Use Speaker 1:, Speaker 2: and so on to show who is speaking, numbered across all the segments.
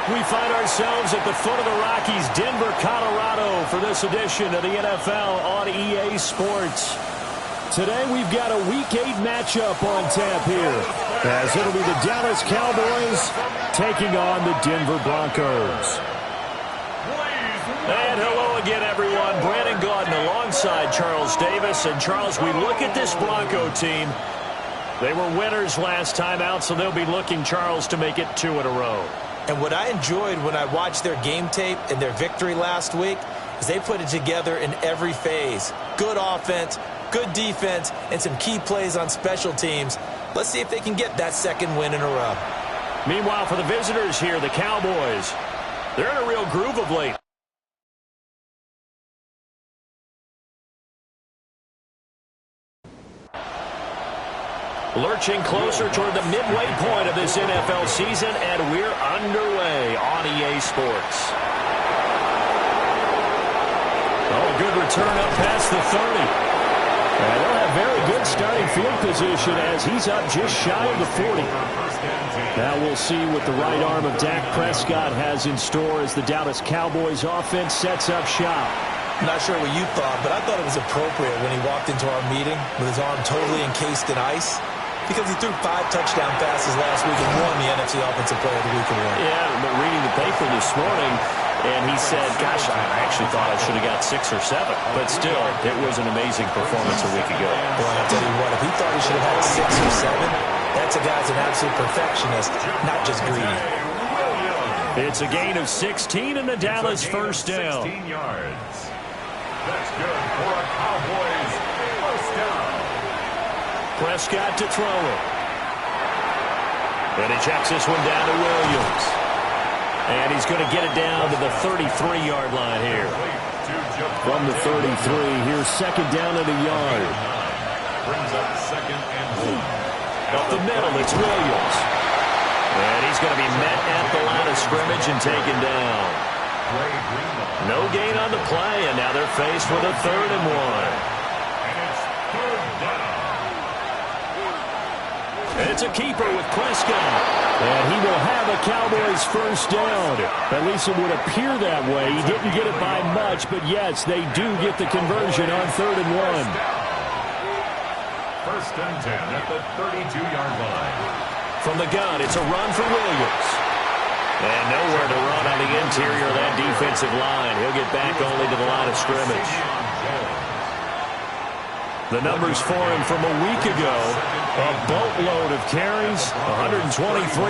Speaker 1: We find ourselves at the foot of the Rockies, Denver, Colorado, for this edition of the NFL on EA Sports. Today we've got a Week 8 matchup on tap here, as it'll be the Dallas Cowboys taking on the Denver Broncos. And hello again, everyone. Brandon Gaudin alongside Charles Davis. And Charles, we look at this Bronco team. They were winners last time out, so they'll be looking, Charles, to make it 2 in a row.
Speaker 2: And what I enjoyed when I watched their game tape and their victory last week is they put it together in every phase. Good offense, good defense, and some key plays on special teams. Let's see if they can get that second win in a row.
Speaker 1: Meanwhile, for the visitors here, the Cowboys, they're in a real groove of late. Lurching closer toward the midway point of this NFL season, and we're underway on EA Sports. Oh, a good return up past the 30. And they'll have very good starting field position as he's up just shy of the 40. Now we'll see what the right arm of Dak Prescott has in store as the Dallas Cowboys offense sets up shop.
Speaker 2: I'm not sure what you thought, but I thought it was appropriate when he walked into our meeting with his arm totally encased in ice, because he threw 5 touchdown passes last week and won the NFC Offensive Player of the Week award.
Speaker 1: Yeah, but reading the paper this morning, and he said, gosh, I actually thought I should have got 6 or 7. But still, it was an amazing performance a week ago.
Speaker 2: Boy, I'll tell you what, if he thought he should have had 6 or 7, that's a guy's an absolute perfectionist, not just greedy.
Speaker 1: It's a gain of 16 in the Dallas first down.
Speaker 3: 16 yards. That's good for a Cowboys first down.
Speaker 1: Prescott to throw it. And he checks this one down to Williams. And he's going to get it down to the 33-yard line here. From the 33, here's second down at a yard.
Speaker 3: Brings up second and 1.
Speaker 1: Up the middle, it's Williams. And he's going to be met at the line of scrimmage and taken down. No gain on the play, and now they're faced with a 3rd and 1.
Speaker 3: And it's 3rd down.
Speaker 1: It's a keeper with Prescott. And he will have a Cowboys first down. At least it would appear that way. He didn't get it by much, but yes, they do get the conversion on 3rd and 1.
Speaker 3: First and 10 at the 32-yard line.
Speaker 1: From the gun, it's a run for Williams. And nowhere to run on the interior of that defensive line. He'll get back only to the line of scrimmage. The numbers for him from a week ago, a boatload of carries, 123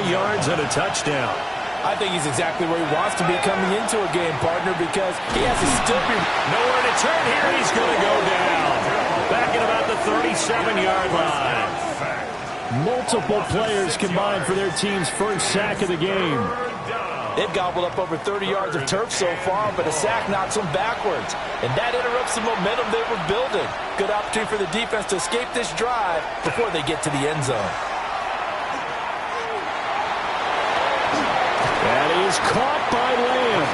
Speaker 1: yards and a touchdown.
Speaker 2: I think he's exactly where he wants to be coming into a game, partner, because he has to still be
Speaker 1: nowhere to turn here. He's going to go down. Back at about the 37-yard line. Multiple players combined for their team's first sack of the game.
Speaker 2: They've gobbled up over 30 yards of turf so far, but a sack knocks them backwards. And that interrupts the momentum they were building. Good opportunity for the defense to escape this drive before they get to the end zone.
Speaker 1: That is caught by Lamb.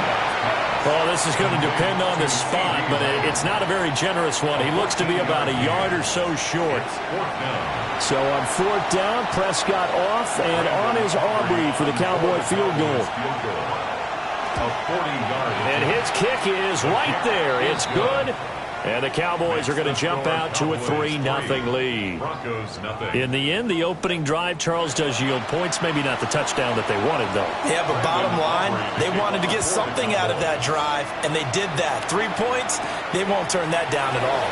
Speaker 1: Well, this is going to depend on the spot, but it's not a very generous one. He looks to be about a yard or so short. So on 4th down, Prescott off and on is Aubrey for the Cowboy field goal. And his kick is right there. It's good. And the Cowboys are going to jump out to a 3-0 lead. In the end, the opening drive, Charles, does yield points. Maybe not the touchdown that they wanted, though.
Speaker 2: Yeah, but bottom line, they wanted to get something out of that drive, and they did that. 3 points, they won't turn that down at all.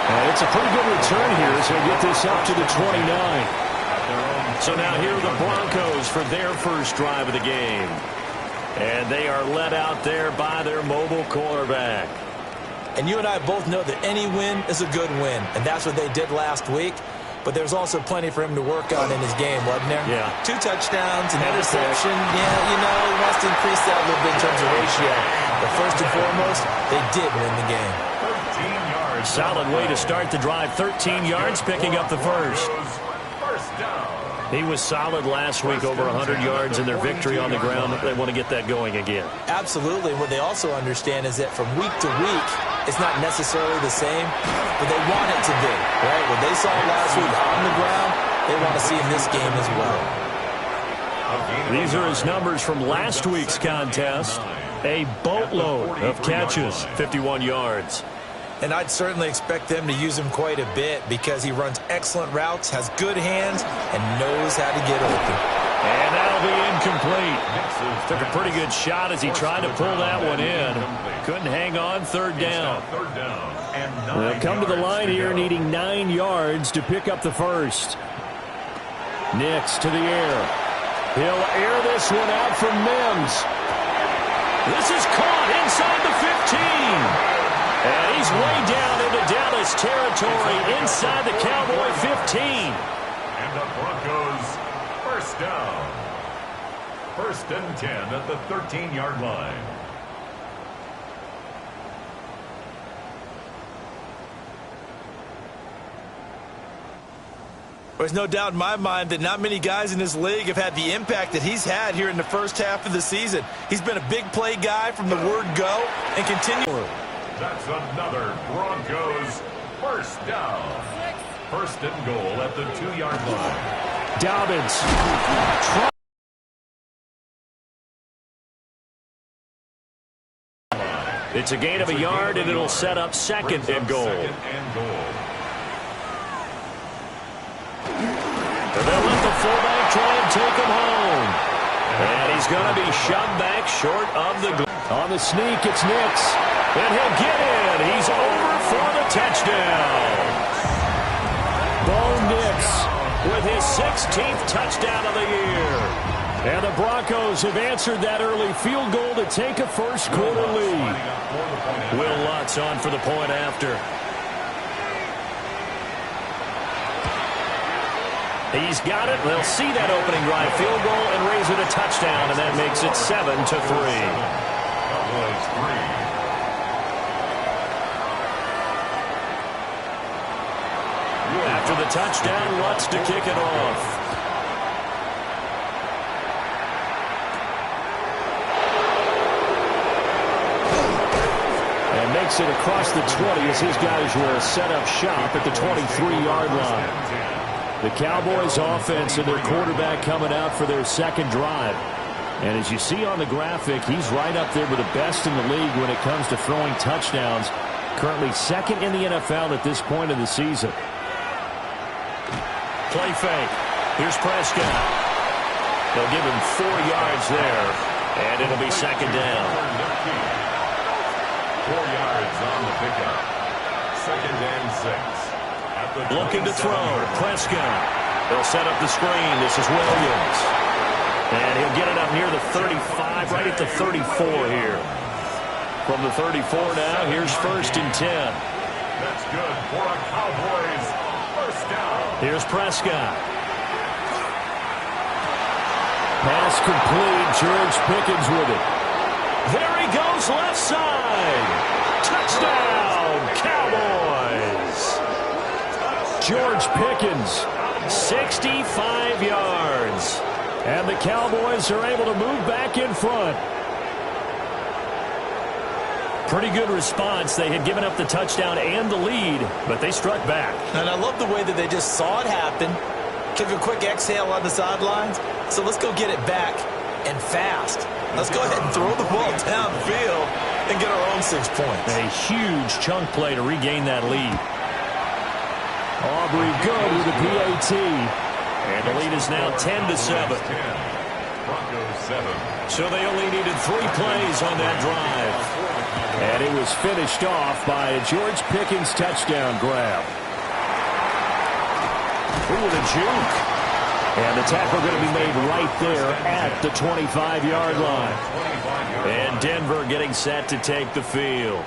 Speaker 1: And it's a pretty good return here, so we'll get this up to the 29. So now here are the Broncos for their first drive of the game. And they are led out there by their mobile quarterback.
Speaker 2: And you and I both know that any win is a good win, and that's what they did last week. But there's also plenty for him to work on in his game, wasn't there?
Speaker 1: Yeah.
Speaker 2: 2 touchdowns, an interception. Yeah, you know, he wants to increase that a little bit in terms of ratio. But first and foremost, they did win the game.
Speaker 3: 13 yards.
Speaker 1: Solid way to start the drive. 13 yards, picking up the first.
Speaker 3: First down.
Speaker 1: He was solid last week, over 100 yards in their victory on the ground. They want to get that going again.
Speaker 2: Absolutely. What they also understand is that from week to week, it's not necessarily the same, but they want it to be, right? What they saw last week on the ground, they want to see in this game as well.
Speaker 1: These are his numbers from last week's contest. A boatload of catches, 51 yards.
Speaker 2: And I'd certainly expect them to use him quite a bit because he runs excellent routes, has good hands, and knows how to get open.
Speaker 1: And that'll be incomplete. Took a pretty good shot as he tried to pull that one in. Couldn't hang on, third down. They'll come to the line here needing 9 yards to pick up the first. Nix to the air. He'll air this one out from Mims. This is caught inside the 15. And he's way down into Dallas territory inside the Cowboy 15.
Speaker 3: And the Broncos first down. 1st and 10 at the 13-yard line.
Speaker 2: There's no doubt in my mind that not many guys in this league have had the impact that he's had here in the first half of the season. He's been a big play guy from the word go and continue.
Speaker 3: That's another Broncos first down. 1st and goal at the 2-yard line.
Speaker 1: Dobbins. It's a gain of a yard, and it'll set up 2nd and goal. And they'll let the fullback try and take him home. And he's going to be shoved back short of the goal. On the sneak, it's Nix. And he'll get in. He's over for the touchdown. Bo Nix with his 16th touchdown of the year. And the Broncos have answered that early field goal to take a first-quarter lead. Will Lutz on for the point after. He's got it. They'll see that opening drive field goal and raise it a touchdown, and that makes it 7-3. After the touchdown, Lutz to kick it off. And makes it across the 20 as his guys will set up shop at the 23-yard line. The Cowboys offense and their quarterback coming out for their 2nd drive. And as you see on the graphic, he's right up there with the best in the league when it comes to throwing touchdowns. Currently 2nd in the NFL at this point of the season. Play fake. Here's Prescott. They'll give him 4 yards there, and it'll be 2nd down.
Speaker 3: 4 yards on the pickup. 2nd and 6.
Speaker 1: Looking to throw. Prescott. They'll set up the screen. This is Williams. And he'll get it up near the 35, right at the 34 here. From the 34 now, here's 1st and 10.
Speaker 3: That's good for a Cowboys first down.
Speaker 1: Here's Prescott. Pass complete. George Pickens with it. There he goes, left side. Touchdown, Cowboys. George Pickens, 65 yards. And the Cowboys are able to move back in front. Pretty good response. They had given up the touchdown and the lead, but they struck back.
Speaker 2: And I love the way that they just saw it happen. Took a quick exhale on the sidelines. So let's go get it back and fast. Let's go ahead and throw the ball downfield and get our own 6 points.
Speaker 1: A huge chunk play to regain that lead. Aubrey good with the PAT. And the lead is now 10-7.
Speaker 3: Broncos 7.
Speaker 1: So they only needed 3 plays on that drive. And it was finished off by a George Pickens touchdown grab. With a juke. And the tackle going to be made right there at the 25-yard line. And Denver getting set to take the field.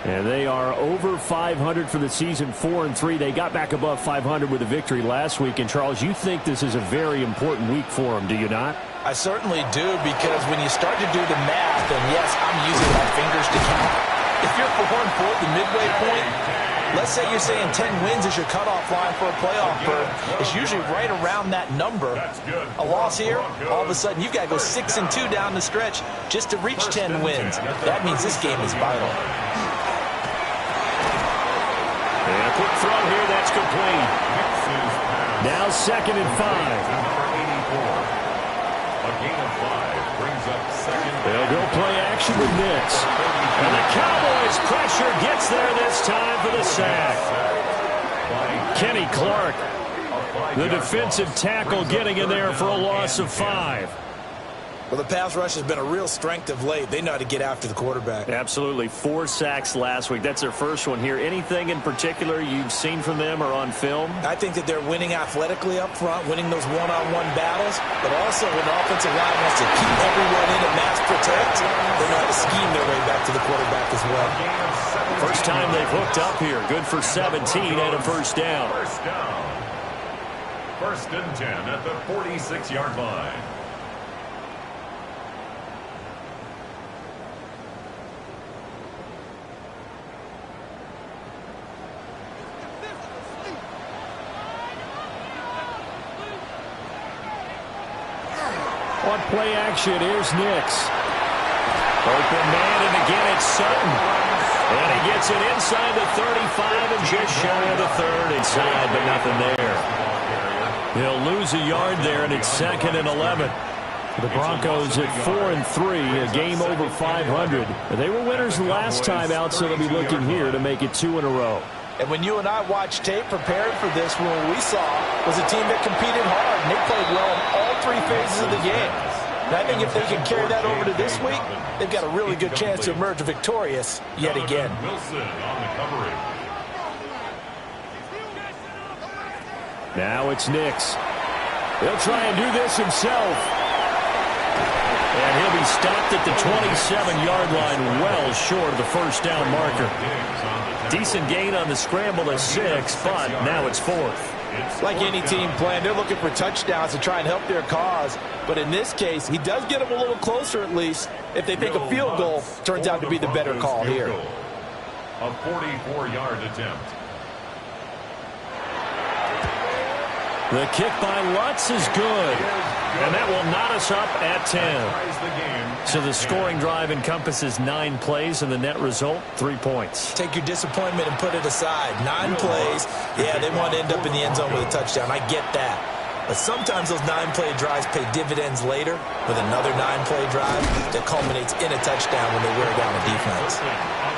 Speaker 1: And they are over 500 for the season, 4-3. They got back above 500 with a victory last week. And, Charles, you think this is a very important week for them, do you not?
Speaker 2: I certainly do, because when you start to do the math, and yes, I'm using my fingers to count. If you're 4-4 at the midway point, let's say you're saying 10 wins is your cutoff line for a playoff berth. It's usually right around that number. A loss here, all of a sudden you've got to go 6-2 down the stretch just to reach 10 wins. That means this game is vital.
Speaker 1: And a quick throw here, that's complete. Now 2nd and 5. They'll go play action with Nix. And the Cowboys pressure gets there this time for the sack. Kenny Clark, the defensive tackle, getting in there for a loss of 5.
Speaker 2: Well, the pass rush has been a real strength of late. They know how to get after the quarterback.
Speaker 1: Absolutely. 4 sacks last week. That's their first one here. Anything in particular you've seen from them or on film?
Speaker 2: I think that they're winning athletically up front, winning those one-on-one battles, but also when the offensive line wants to keep everyone in and mass protect, they know how to scheme their way back to the quarterback as well.
Speaker 1: First time they've hooked up here. Good for 17 and a first down.
Speaker 3: First and 10 at the 46-yard line.
Speaker 1: On play action, here's Nix. Open man, and again it's Sutton. And he gets it inside the 35 and just shy of the 3rd. Inside, but nothing there. He'll lose a yard there, and it's 2nd and 11. The Broncos at 4-3, a game over 500. They were winners last time out, so they'll be looking here to make it 2 in a row.
Speaker 2: And when you and I watched tape preparing for this, what we saw was a team that competed hard, and they played well in all 3 phases of the game. And I think if they can carry that over to this week, they've got a really good chance to emerge victorious yet again.
Speaker 3: Wilson on the coverage.
Speaker 1: Now it's Nix. He'll try and do this himself. And he'll be stopped at the 27-yard line, well short of the first down marker. Decent gain on the scramble of 6, but now it's 4th.
Speaker 2: Like any team playing, they're looking for touchdowns to try and help their cause. But in this case, he does get them a little closer at least. If they think a field goal turns out to be the better call here.
Speaker 3: A 44-yard attempt.
Speaker 1: The kick by Lutz is good. And that will knot us up at 10. So the scoring drive encompasses 9 plays, and the net result, 3 points.
Speaker 2: Take your disappointment and put it aside. 9 plays. Yeah, they want to end up in the end zone with a touchdown. I get that. But sometimes those 9-play drives pay dividends later with another 9-play drive that culminates in a touchdown when they wear down the defense.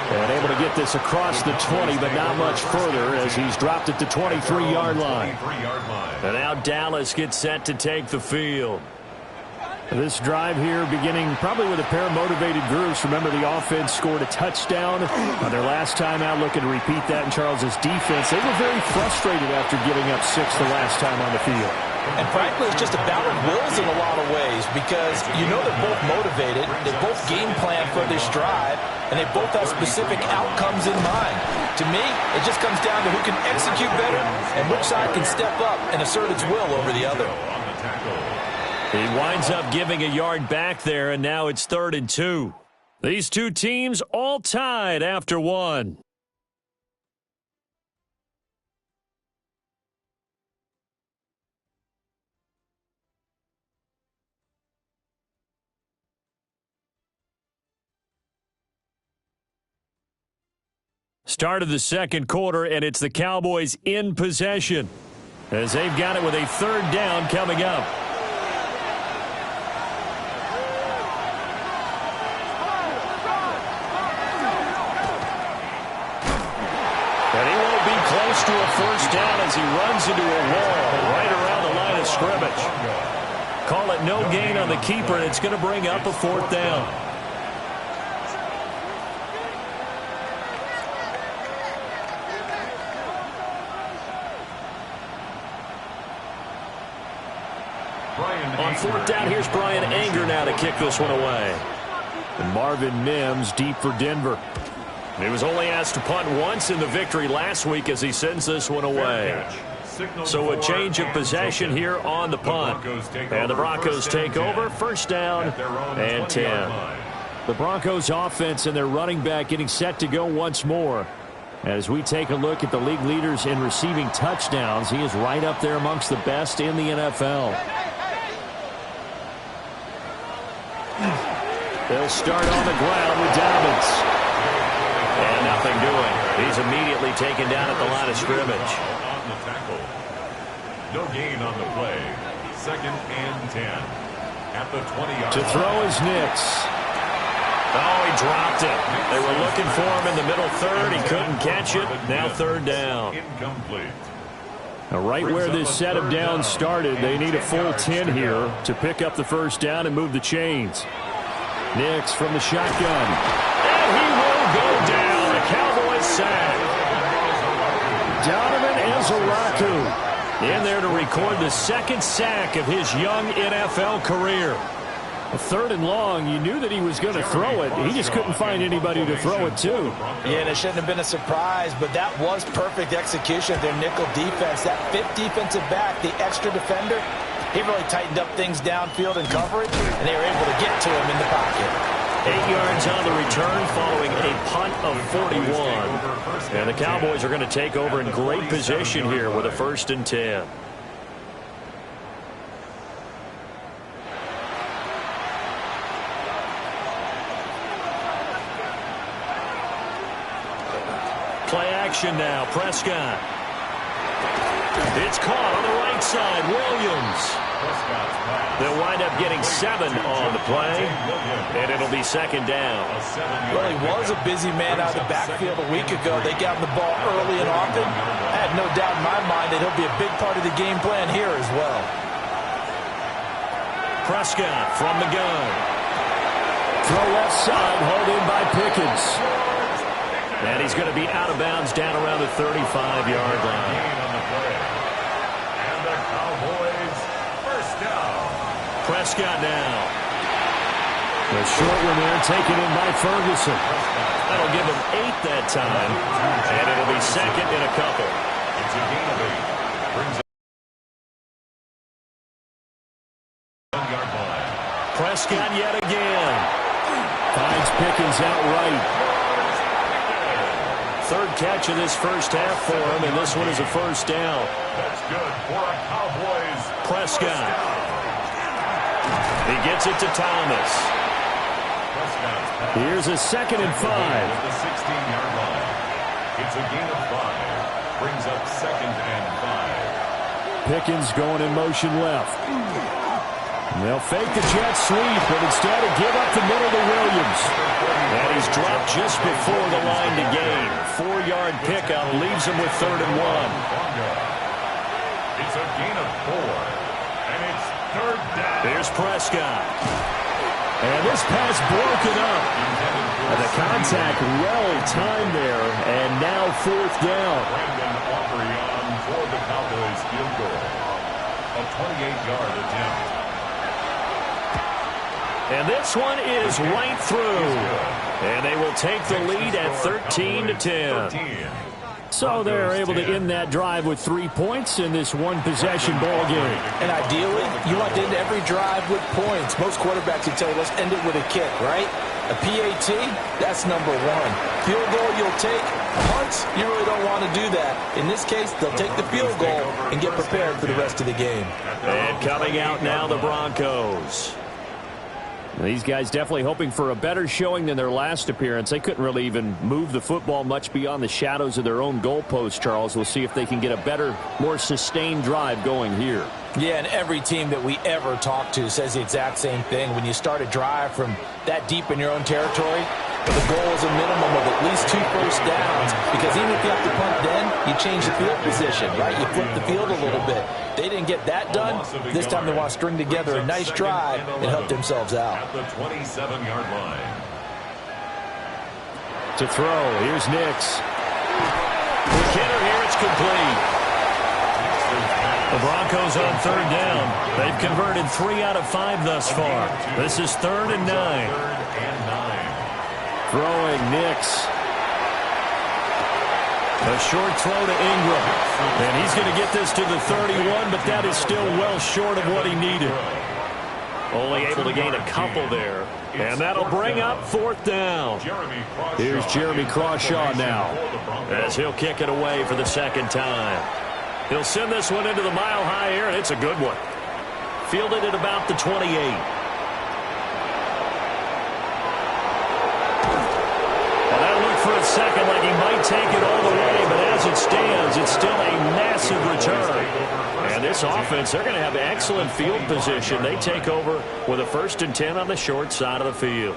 Speaker 1: And able to get this across the 20, but not much further as he's dropped at the 23-yard line. And now Dallas gets set to take the field. This drive here beginning probably with a pair of motivated groups. Remember, the offense scored a touchdown on their last time out, looking to repeat that in Charles's defense. They were very frustrated after giving up 6 the last time on the field.
Speaker 2: And frankly, it's just a battle of wills in a lot of ways because you know they're both motivated, they both game plan for this drive, and they both have specific outcomes in mind. To me, it just comes down to who can execute better and which side can step up and assert its will over the other.
Speaker 1: He winds up giving a yard back there, and now it's 3rd and 2. These two teams all tied after 1. Start of the second quarter, and it's the Cowboys in possession as they've got it with a 3rd down coming up. And he won't be close to a first down as he runs into a wall right around the line of scrimmage. Call it no gain on the keeper, and it's going to bring up a 4th down. On 4th down, here's Brian Anger now to kick this one away. And Marvin Mims deep for Denver. He was only asked to punt once in the victory last week as he sends this one away. So a change of possession here on the punt. And the Broncos take over. First down and 10. The Broncos offense and their running back getting set to go once more. As we take a look at the league leaders in receiving touchdowns, he is right up there amongst the best in the NFL. They'll start on the ground with Dobbins. And nothing doing. He's immediately taken down at the line of scrimmage.
Speaker 3: On the tackle. No gain on the play. 2nd and 10. At the 20-yard line.
Speaker 1: To throw is Nix. Oh, he dropped it. They were looking for him in the middle third. He couldn't catch it. Now third down.
Speaker 3: Incomplete.
Speaker 1: Now, right where this set of downs started, they need a full 10 here to pick up the first down and move the chains. Nix from the shotgun. And he will go down. The Cowboys sack. Donovan Ezaraku in there to record the second sack of his young NFL career. A third and long, you knew that he was going to throw it. He just couldn't find anybody to throw it to.
Speaker 2: Yeah, and it shouldn't have been a surprise, but that was perfect execution of their nickel defense. That fifth defensive back, the extra defender, he really tightened up things downfield in coverage, and they were able to get to him in the pocket.
Speaker 1: 8 yards on the return following a punt of 41. And the Cowboys are going to take over in great position here with a 1st and 10. Play action now. Prescott. It's caught on the right side. Williams. They'll wind up getting 7 on the play, and it'll be 2nd down.
Speaker 2: Well, he was a busy man out of the backfield a week ago. They got him the ball early and often. I had no doubt in my mind that he'll be a big part of the game plan here as well.
Speaker 1: Prescott from the gun. Throw left side, hauled in by Pickens. And he's going to be out of bounds down around the 35-yard line.
Speaker 3: And the Cowboys first down.
Speaker 1: Prescott now. The short one there taken in by Ferguson. That'll give him 8 that time. And it'll be 2nd in a couple.
Speaker 3: It's a gain of 8. Brings up 1-yard line.
Speaker 1: Prescott yet again. Finds Pickens outright. 3rd catch of this first half for him, and this one is a 1st down.
Speaker 3: That's good for a Cowboys.
Speaker 1: Prescott. He gets it to Thomas. Here's a 2nd and 5.
Speaker 3: At the 16-yard line. It's a gain of 5. Brings up 2nd and 5.
Speaker 1: Pickens going in motion left. They'll fake the jet sweep, but instead of give up the middle to Williams. And he's dropped just before the line to gain. 4-yard pickup leaves him with 3rd and 1.
Speaker 3: It's a gain of 4. And it's 3rd down.
Speaker 1: Here's Prescott. And this pass broken up. And the contact well timed there. And now 4th down.
Speaker 3: Brandon Aubrey for the Cowboys field goal. A 28-yard attempt.
Speaker 1: And this one is right through. And they will take the lead at 13-10. So they're able to end that drive with 3 points in this one-possession ball game.
Speaker 2: And ideally, you want to end every drive with points. Most quarterbacks would tell you, let's end it with a kick, right? A PAT, that's number 1. Field goal you'll take. Punts, you really don't want to do that. In this case, they'll take the field goal and get prepared for the rest of the game.
Speaker 1: And coming out now, the Broncos. These guys definitely hoping for a better showing than their last appearance. They couldn't really even move the football much beyond the shadows of their own goalpost, Charles. We'll see if they can get a better, more sustained drive going here.
Speaker 2: Yeah, and every team that we ever talk to says the exact same thing. When you start a drive from that deep in your own territory, the goal is a minimum of at least 2 first downs. Because even if you have to punt then, you change the field position, right? You flip the field a little bit. They didn't get that done. This time they want to string together a nice drive and help themselves out.
Speaker 3: At the 27-yard line.
Speaker 1: To throw, here's Nix. McKinnon here, it's complete. The Broncos on 3rd down. They've converted 3 out of 5 thus far. This is 3rd and 9.
Speaker 3: 3rd and 9.
Speaker 1: Throwing Nix. A short throw to Ingram. And he's going to get this to the 31, but that is still well short of what he needed. Only able to gain a couple there. And that'll bring up 4th down. Here's Jeremy Crawshaw now, as he'll kick it away for the 2nd time. He'll send this one into the mile-high air, and it's a good one. Fielded at about the 28. Well, that looked for a second like he might take it all the way, but as it stands, it's still a massive return. And this offense, they're going to have excellent field position. They take over with a 1st and 10 on the short side of the field.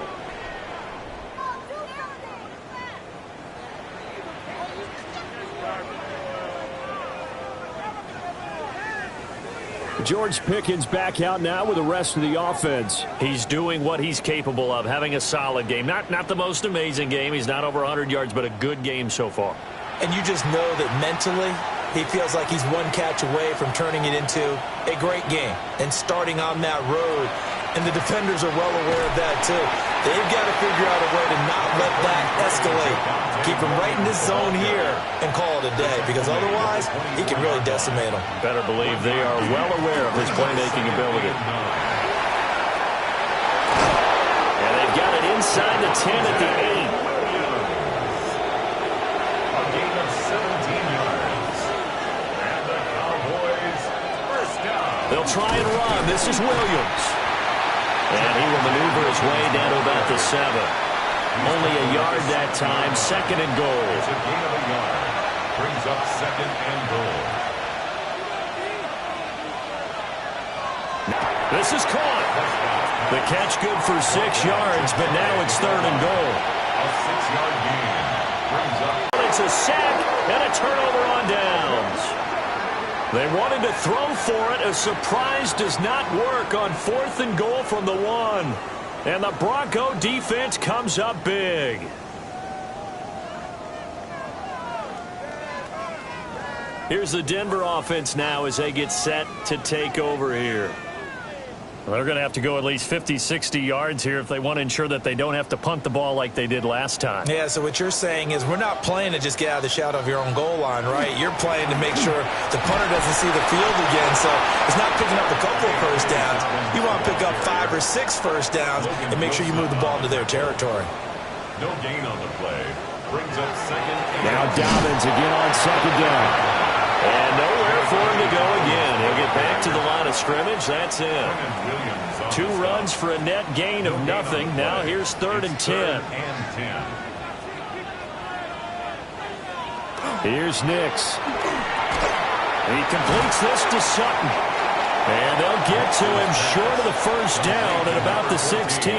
Speaker 1: George Pickens back out now with the rest of the offense.
Speaker 4: He's doing what he's capable of, having a solid game. Not the most amazing game. He's not over 100 yards, but a good game so far.
Speaker 2: And you just know that mentally he feels like he's one catch away from turning it into a great game and starting on that road. And the defenders are well aware of that, too. They've got to figure out a way to not let that escalate. Keep him right in this zone here and call it a day, because otherwise he can really decimate them.
Speaker 4: Better believe they are well aware of his playmaking ability.
Speaker 1: And they've got it inside the 10 at the 8.
Speaker 3: A gain of 17 yards. And the Cowboys first down.
Speaker 1: They'll try and run. This is Williams. And he will maneuver his way down to about the 7. Only a yard that time, second and goal.
Speaker 3: It's a gain of a yard. Brings up second and goal.
Speaker 1: This is caught. The catch good for 6 yards, but now it's third and goal.
Speaker 3: A 6-yard gain. Brings up.
Speaker 1: It's a sack and a turnover on downs. They wanted to throw for it. A surprise does not work on 4th and goal from the 1. And the Bronco defense comes up big. Here's the Denver offense now as they get set to take over here.
Speaker 4: Well, they're going to have to go at least 50, 60 yards here if they want to ensure that they don't have to punt the ball like they did last time.
Speaker 2: Yeah, so what you're saying is we're not playing to just get out of the shadow of your own goal line, right? You're playing to make sure the punter doesn't see the field again. So it's not picking up a couple of first downs. You want to pick up 5 or 6 first downs and make sure you move the ball into their territory.
Speaker 3: No gain on the play. Brings up second.
Speaker 1: Now Dobbins again on second down. And nowhere for him to go again. He'll get back to the line of scrimmage. That's it. 2 runs for a net gain of nothing. Now here's third and 10. Here's Nix. He completes this to Sutton. And they'll get to him short of the first down at about the 16.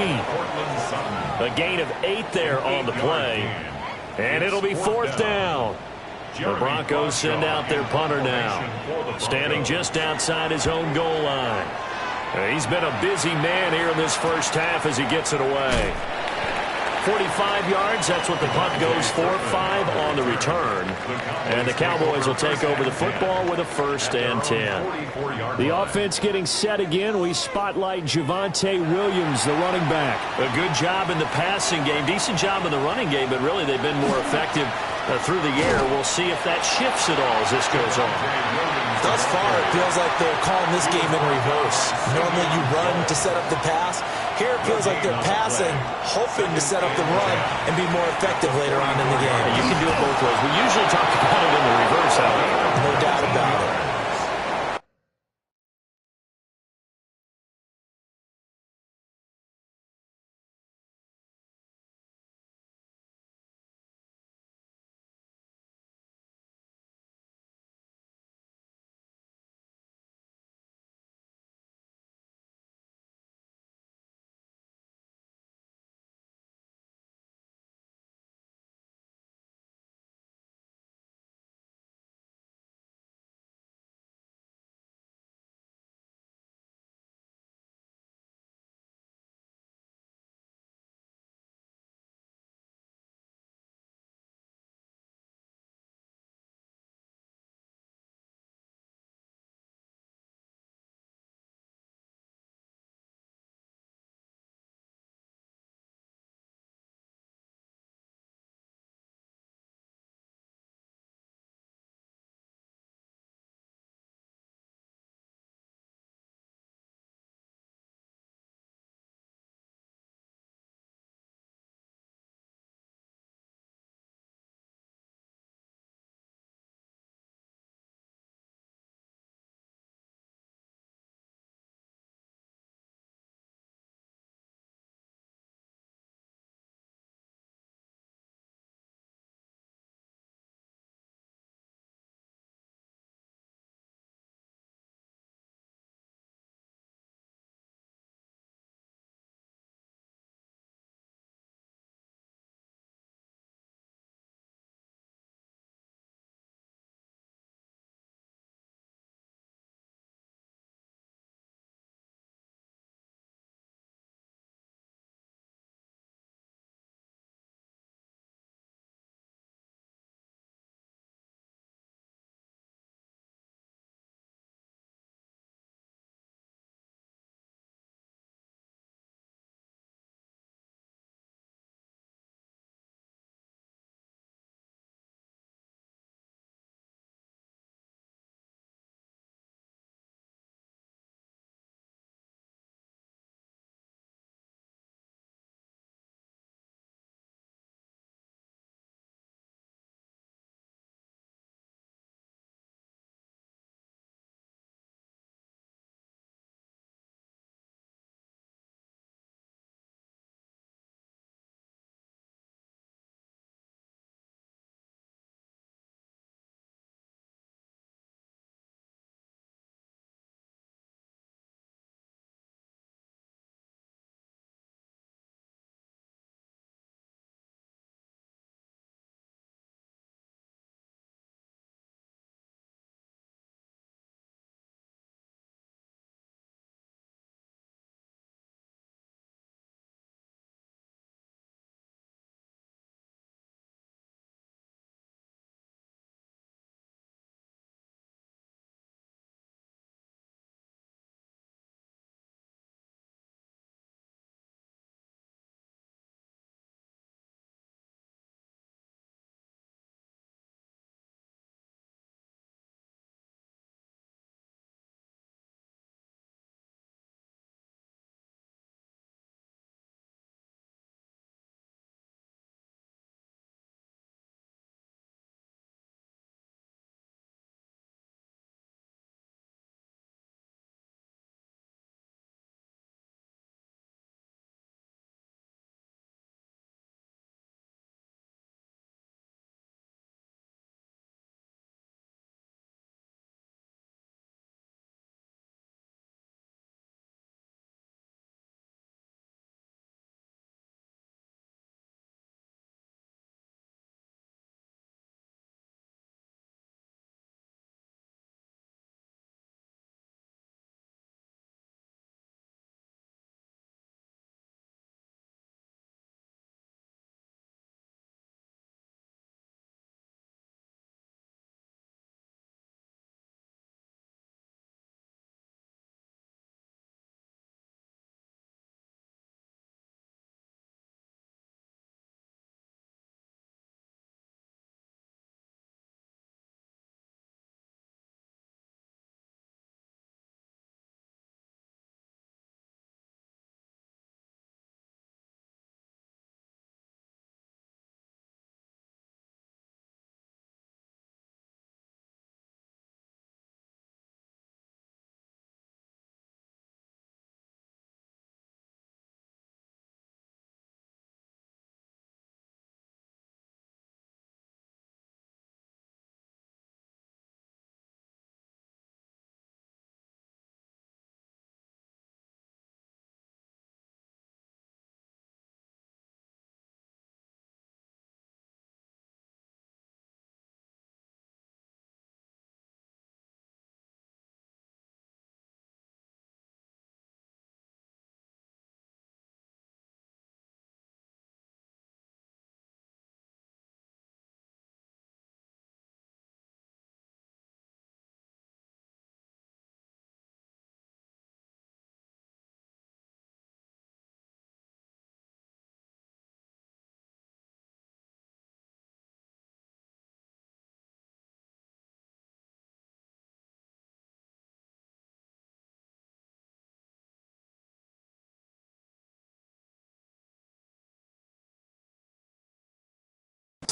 Speaker 1: A gain of 8 there on the play. And it'll be 4th down. The Broncos send out their punter now, standing just outside his own goal line. He's been a busy man here in this first half as he gets it away. 45 yards, that's what the punt goes for. 5 on the return. And the Cowboys will take over the football with a 1st and 10. The offense getting set again. We spotlight Javonte Williams, the running back. A good job in the passing game. Decent job in the running game, but really they've been more effective through the air. We'll see if that shifts at all as this goes on.
Speaker 2: Thus far, it feels like they're calling this game in reverse. Normally you run to set up the pass. Here it feels like they're passing, hoping to set up the run and be more effective later on in the game.
Speaker 1: You can do it both ways. We usually talk about it in the reverse, however.
Speaker 2: No doubt about it.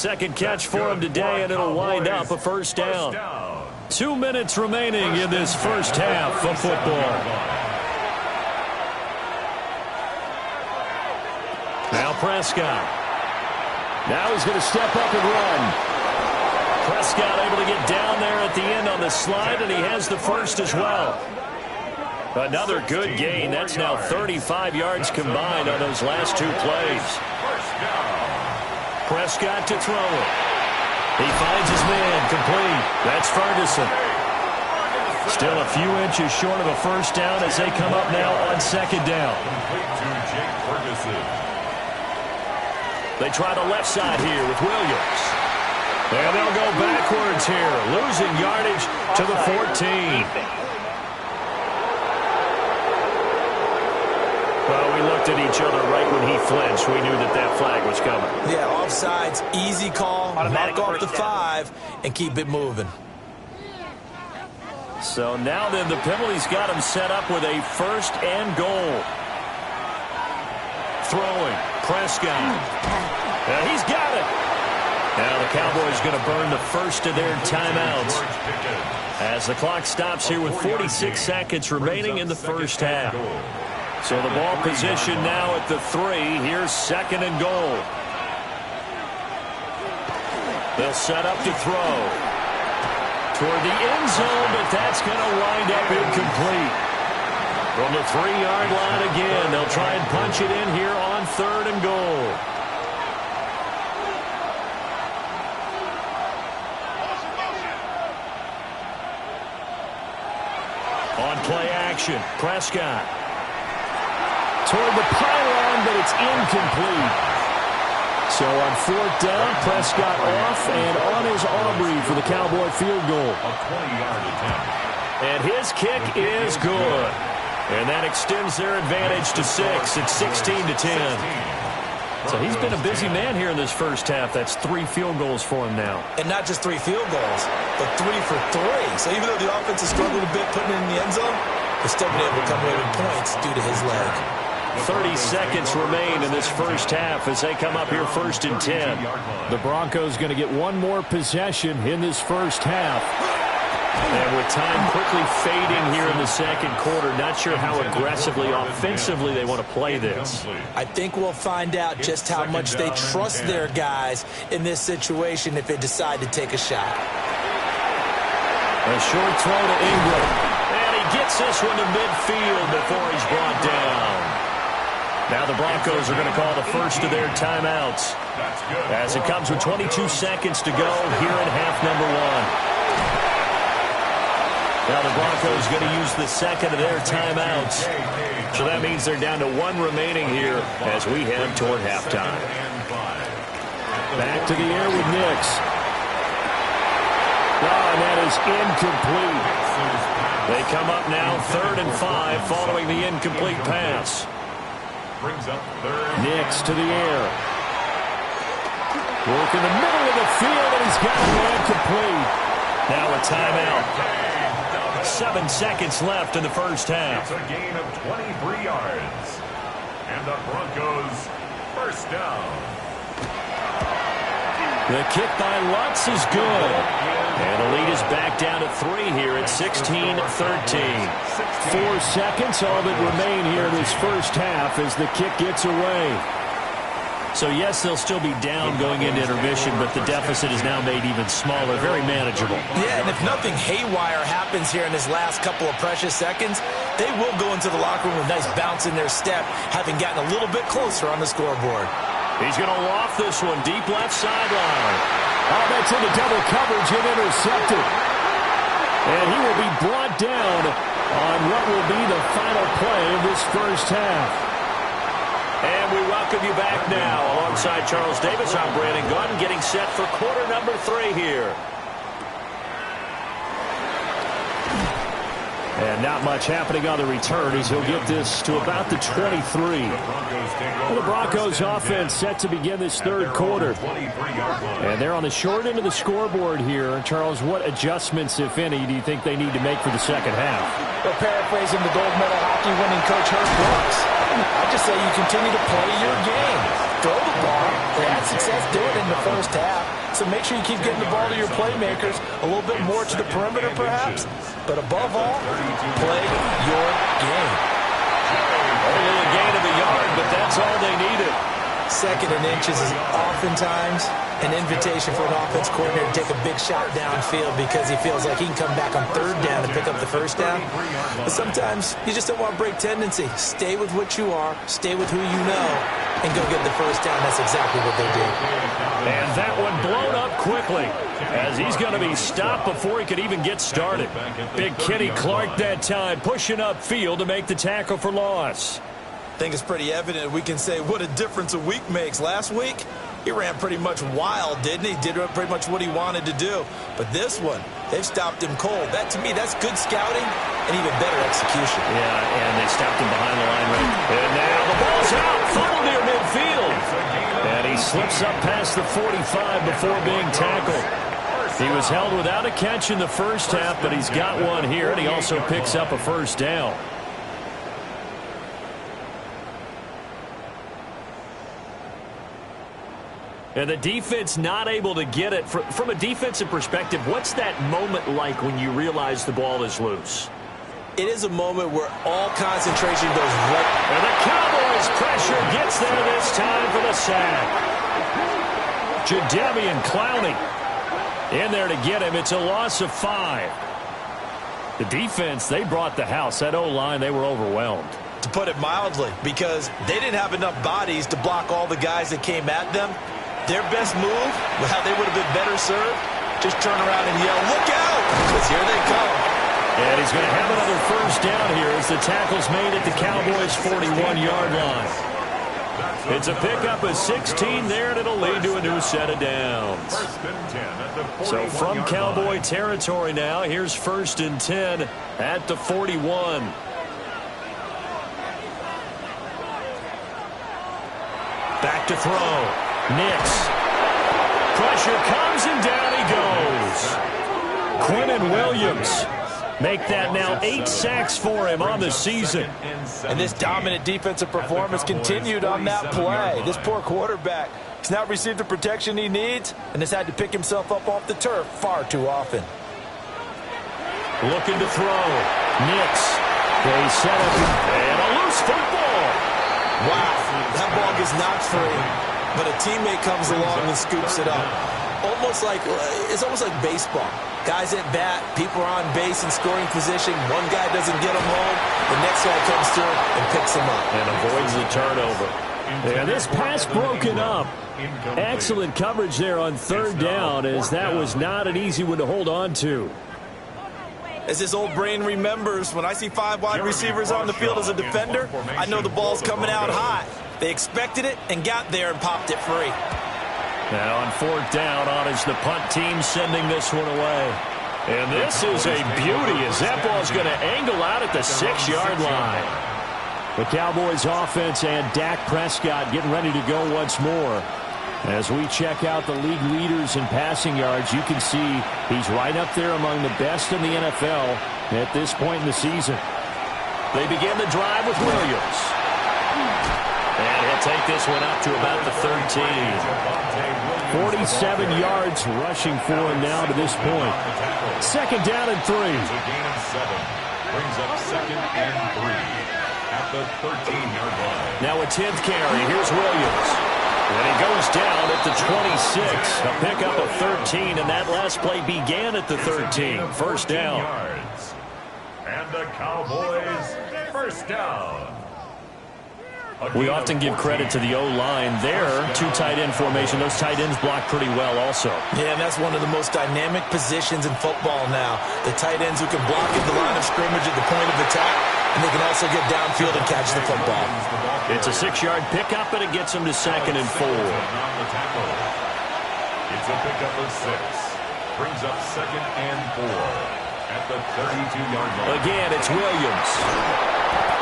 Speaker 1: Second catch for him today, and it'll wind up a first down. 2 minutes remaining in this first half of football. Now Prescott. Now he's going to step up and run. Prescott able to get down there at the end on the slide, and he has the first as well. Another good gain. That's now 35 yards combined on those last 2 plays. Prescott to throw it. He finds his man complete. That's Ferguson. Still a few inches short of a first down as they come up now on second down. They try the left side here with Williams. And they'll go backwards here, losing yardage to the 14. Well, we looked at each other right when he flinched. We knew that that flag was coming.
Speaker 2: Yeah, offsides, easy call, mark off the 5, and keep it moving.
Speaker 1: So now then the penalty's got him set up with a first and goal. Throwing, Prescott. He's got it. Now the Cowboys going to burn the first of their timeouts as the clock stops here with 46 seconds remaining in the first half. So the ball position now at the 3. Here's second and goal. They'll set up to throw. Toward the end zone, but that's going to wind up incomplete. From the 3-yard line again, they'll try and punch it in here on third and goal. On play action, Prescott. Toward the pylon, but it's incomplete. So on fourth down, Prescott off and on his Aubrey for the Cowboy field goal.
Speaker 3: A 20-yard attempt.
Speaker 1: And his kick is good. And that extends their advantage to 6. It's 16-10. So he's been a busy man here in this first half. That's 3 field goals for him now.
Speaker 2: And not just 3 field goals, but 3 for 3. So even though the offense has struggled a bit putting it in the end zone, they've still been able to come away with points due to his leg.
Speaker 1: 30 seconds remain in this first half as they come up here first and 10. The Broncos going to get one more possession in this first half. And with time quickly fading here in the second quarter, not sure how aggressively, offensively they want to play this.
Speaker 2: I think we'll find out just how much they trust their guys in this situation if they decide to take a shot.
Speaker 1: A short throw to Ingram. And he gets this one to midfield before he's brought down. Now the Broncos are going to call the first of their timeouts as it comes with 22 seconds to go here in half number 1. Now the Broncos going to use the second of their timeouts. So that means they're down to 1 remaining here as we head toward halftime. Back to the air with Nix. Oh, and that is incomplete. They come up now 3rd and 5 following the incomplete pass. Nix to the air. Work in the middle of the field, and he's got it complete. Now a timeout. 7 seconds left in the first half.
Speaker 3: It's a gain of 23 yards. And the Broncos first down.
Speaker 1: The kick by Lutz is good. And the lead is back down to 3 here at 16-13. 4 seconds all that remain here in this first half as the kick gets away. So, yes, they'll still be down going into intermission, but the deficit is now made even smaller, very manageable.
Speaker 2: Yeah, and if nothing haywire happens here in his last couple of precious seconds, they will go into the locker room with a nice bounce in their step, having gotten a little bit closer on the scoreboard.
Speaker 1: He's going to loft this one deep left sideline. Oh, that's into double coverage and intercepted. And he will be brought down on what will be the final play of this first half. And we welcome you back now. Alongside Charles Davis, I'm Brandon Gaudin, getting set for quarter number 3 here. And not much happening on the return as he'll get this to about the 23. Well, the Broncos offense set to begin this third quarter. And they're on the short end of the scoreboard here. Charles, what adjustments, if any, do you think they need to make for the second half?
Speaker 5: Well, paraphrasing the gold medal hockey winning coach Herb Brooks, I just say you continue to play your game. Throw the ball. They had success doing it in the first half. So make sure you keep getting the ball to your playmakers, a little bit more to the perimeter perhaps. But above all, play your game.
Speaker 1: Only a gain of a yard, but that's all they needed.
Speaker 2: Second and inches is oftentimes an invitation for an offense coordinator to take a big shot downfield because he feels like he can come back on third down and pick up the first down. But sometimes you just don't want to break tendency. Stay with what you are, stay with who you know, and go get the first down. That's exactly what they did.
Speaker 1: And that one blown up quickly as he's going to be stopped before he could even get started. Big Kenny Clark that time pushing upfield to make the tackle for loss.
Speaker 2: I think it's pretty evident we can say what a difference a week makes. Last week, he ran pretty much wild, didn't he? Did pretty much what he wanted to do. But this one, they've stopped him cold. That, to me, that's good scouting and even better execution.
Speaker 1: Yeah, and they stopped him behind the line. And now the ball's out, full near midfield. And he slips up past the 45 before being tackled. He was held without a catch in the first half, but he's got one here, and he also picks up a first down. And the defense not able to get it. From a defensive perspective, what's that moment like when you realize the ball is loose?
Speaker 2: It is a moment where all concentration goes right.
Speaker 1: And the Cowboys pressure gets there this time for the sack. Jadeveon Clowney in there to get him. It's a loss of 5. The defense, they brought the house. That O-line, they were overwhelmed.
Speaker 2: To put it mildly, because they didn't have enough bodies to block all the guys that came at them. Their best move, how they would have been better served, just turn around and yell, "Look out!" Because here they come.
Speaker 1: And he's going to have another first down here as the tackle's made at the Cowboys' 41-yard line. It's a pickup of 16 there, and it'll lead to a new set of downs. So from Cowboy territory now, here's 1st and 10 at the 41. Back to throw. Nix. Pressure comes and down he goes. Quinnen Williams make that now 8 sacks for him on the season.
Speaker 5: And this dominant defensive performance continued on that play. This poor quarterback has not received the protection he needs and has had to pick himself up off the turf far too often.
Speaker 1: Looking to throw. Nix. They set up and a loose football.
Speaker 2: Wow, that ball gets knocked free. But a teammate comes along and scoops it up. It's almost like baseball. Guys at bat, people are on base in scoring position. One guy doesn't get him home. The next guy comes through and picks him up.
Speaker 1: And avoids the turnover. And this pass broken up. Excellent coverage there on 3rd down, as that was not an easy one to hold on to.
Speaker 2: As this old brain remembers, when I see 5 wide receivers on the field as a defender, I know the ball's coming out hot. They expected it and got there and popped it free.
Speaker 1: Now on 4th down, on is the punt team sending this one away. And this is a beauty as that ball's going to angle out at the 6-yard line. The Cowboys offense and Dak Prescott getting ready to go once more. As we check out the league leaders in passing yards, you can see he's right up there among the best in the NFL at this point in the season. They begin the drive with Williams. And he'll take this one up to about the 13. 47 yards rushing for him now to this point. 2nd down and 3.
Speaker 3: Gain of 7. Brings up 2nd and 3 at the 13-yard line.
Speaker 1: Now a 10th carry. Here's Williams. And he goes down at the 26. A pickup of 13, and that last play began at the 13. 1st down.
Speaker 3: Yards. And the Cowboys, 1st down.
Speaker 1: We often give credit to the O-line there. 2 tight end formation. Those tight ends block pretty well also.
Speaker 2: Yeah, and that's one of the most dynamic positions in football now. The tight ends who can block at the line of scrimmage at the point of attack, and they can also get downfield and catch the football.
Speaker 1: It's a 6-yard pickup, and it gets them to 2nd and 4.
Speaker 3: It's a pickup of 6. Brings up 2nd and 4 at the 32-yard line.
Speaker 1: Again, it's Williams.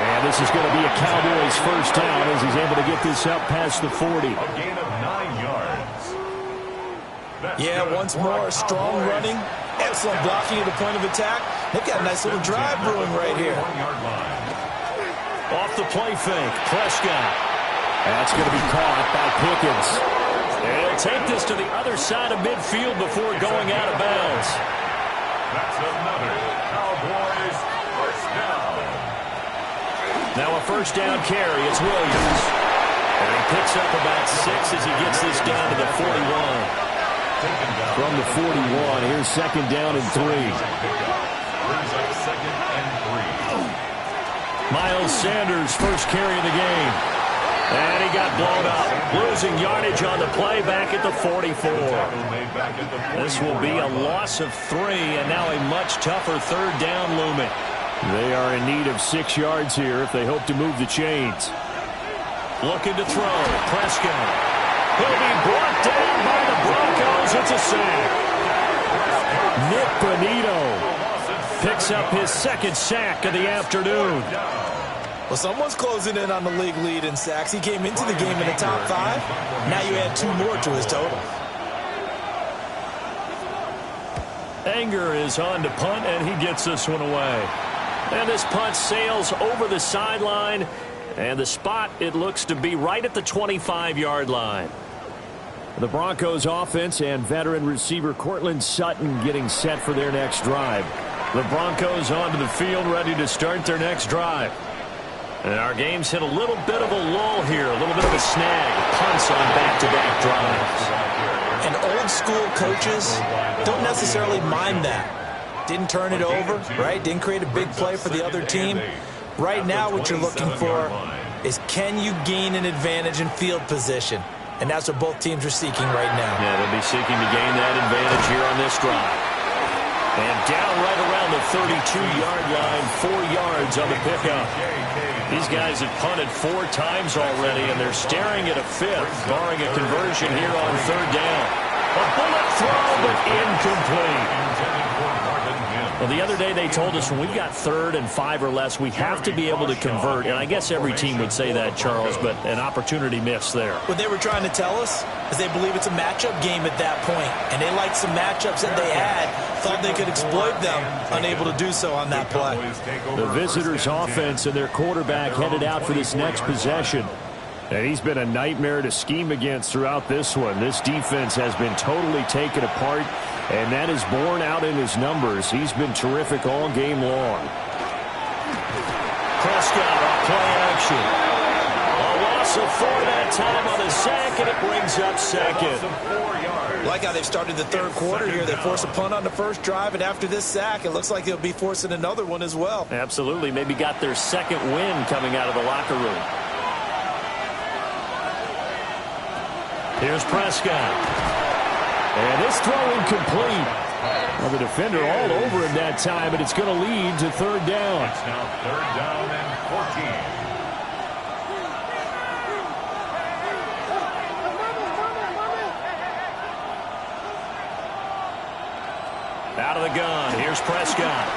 Speaker 1: And this is going to be a Cowboys 1st down as he's able to get this up past the 40.
Speaker 3: A gain of 9 yards.
Speaker 2: Yeah, once more, strong running, excellent blocking at the point of attack. They've got a nice little drive brewing right here.
Speaker 1: Off the play fake, Prescott. That's going to be caught by Pickens. And he'll take this to the other side of midfield before going out of bounds.
Speaker 3: That's another Cowboys first down.
Speaker 1: Now a first down carry. It's Williams. And he picks up about 6 as he gets this down to the 41. From the 41, here's second down and 3.
Speaker 3: Brings up second and 3.
Speaker 1: Miles Sanders, first carry of the game. And he got blown up. Losing yardage on the play back at the 44. This will be a loss of 3, and now a much tougher third down looming. They are in need of 6 yards here if they hope to move the chains. Looking to throw. Prescott. He'll be brought down by the Broncos. It's a sack. Nick Bonito picks up his second sack of the afternoon.
Speaker 5: Well, someone's closing in on the league lead in sacks. He came into the game in the top 5. Now you add 2 more to his total.
Speaker 1: Anger is on to punt, and he gets this one away. And this punt sails over the sideline, and the spot, it looks to be right at the 25-yard line. The Broncos offense and veteran receiver Cortland Sutton getting set for their next drive. The Broncos onto the field ready to start their next drive. And our game's hit a little bit of a lull here, a little bit of a snag. Punts on back-to-back drives.
Speaker 5: And old-school coaches don't necessarily mind that. Didn't turn it over, right? Didn't create a big play for the other team. Right now what you're looking for is, can you gain an advantage in field position? And that's what both teams are seeking right now.
Speaker 1: Yeah, they'll be seeking to gain that advantage here on this drive. And down right around the 32-yard line, 4 yards on the pickup. These guys have punted 4 times already, and they're staring at a 5th, barring a conversion here on third down. A bullet throw, but incomplete. Well, the other day they told us when we've got 3rd and 5 or less, we have to be able to convert. And I guess every team would say that, Charles, but an opportunity missed there.
Speaker 5: What they were trying to tell us is they believe it's a matchup game at that point. And they liked some matchups that they had, thought they could exploit them, unable to do so on that play.
Speaker 1: The visitors' offense and their quarterback headed out for this next possession. And he's been a nightmare to scheme against throughout this one. This defense has been totally taken apart, and that is borne out in his numbers. He's been terrific all game long. Prescott on play action. A loss of 4 that time on the sack, and it brings up second.
Speaker 5: Like how they've started the third quarter here. They force a punt on the first drive, and after this sack, it looks like they'll be forcing another one as well.
Speaker 1: Absolutely. Maybe got their second win coming out of the locker room. Here's Prescott. And this throw incomplete. Well, the defender all over him that time, and it's going to lead to third down.
Speaker 3: It's now third down and 14.
Speaker 1: Out of the gun. Here's Prescott.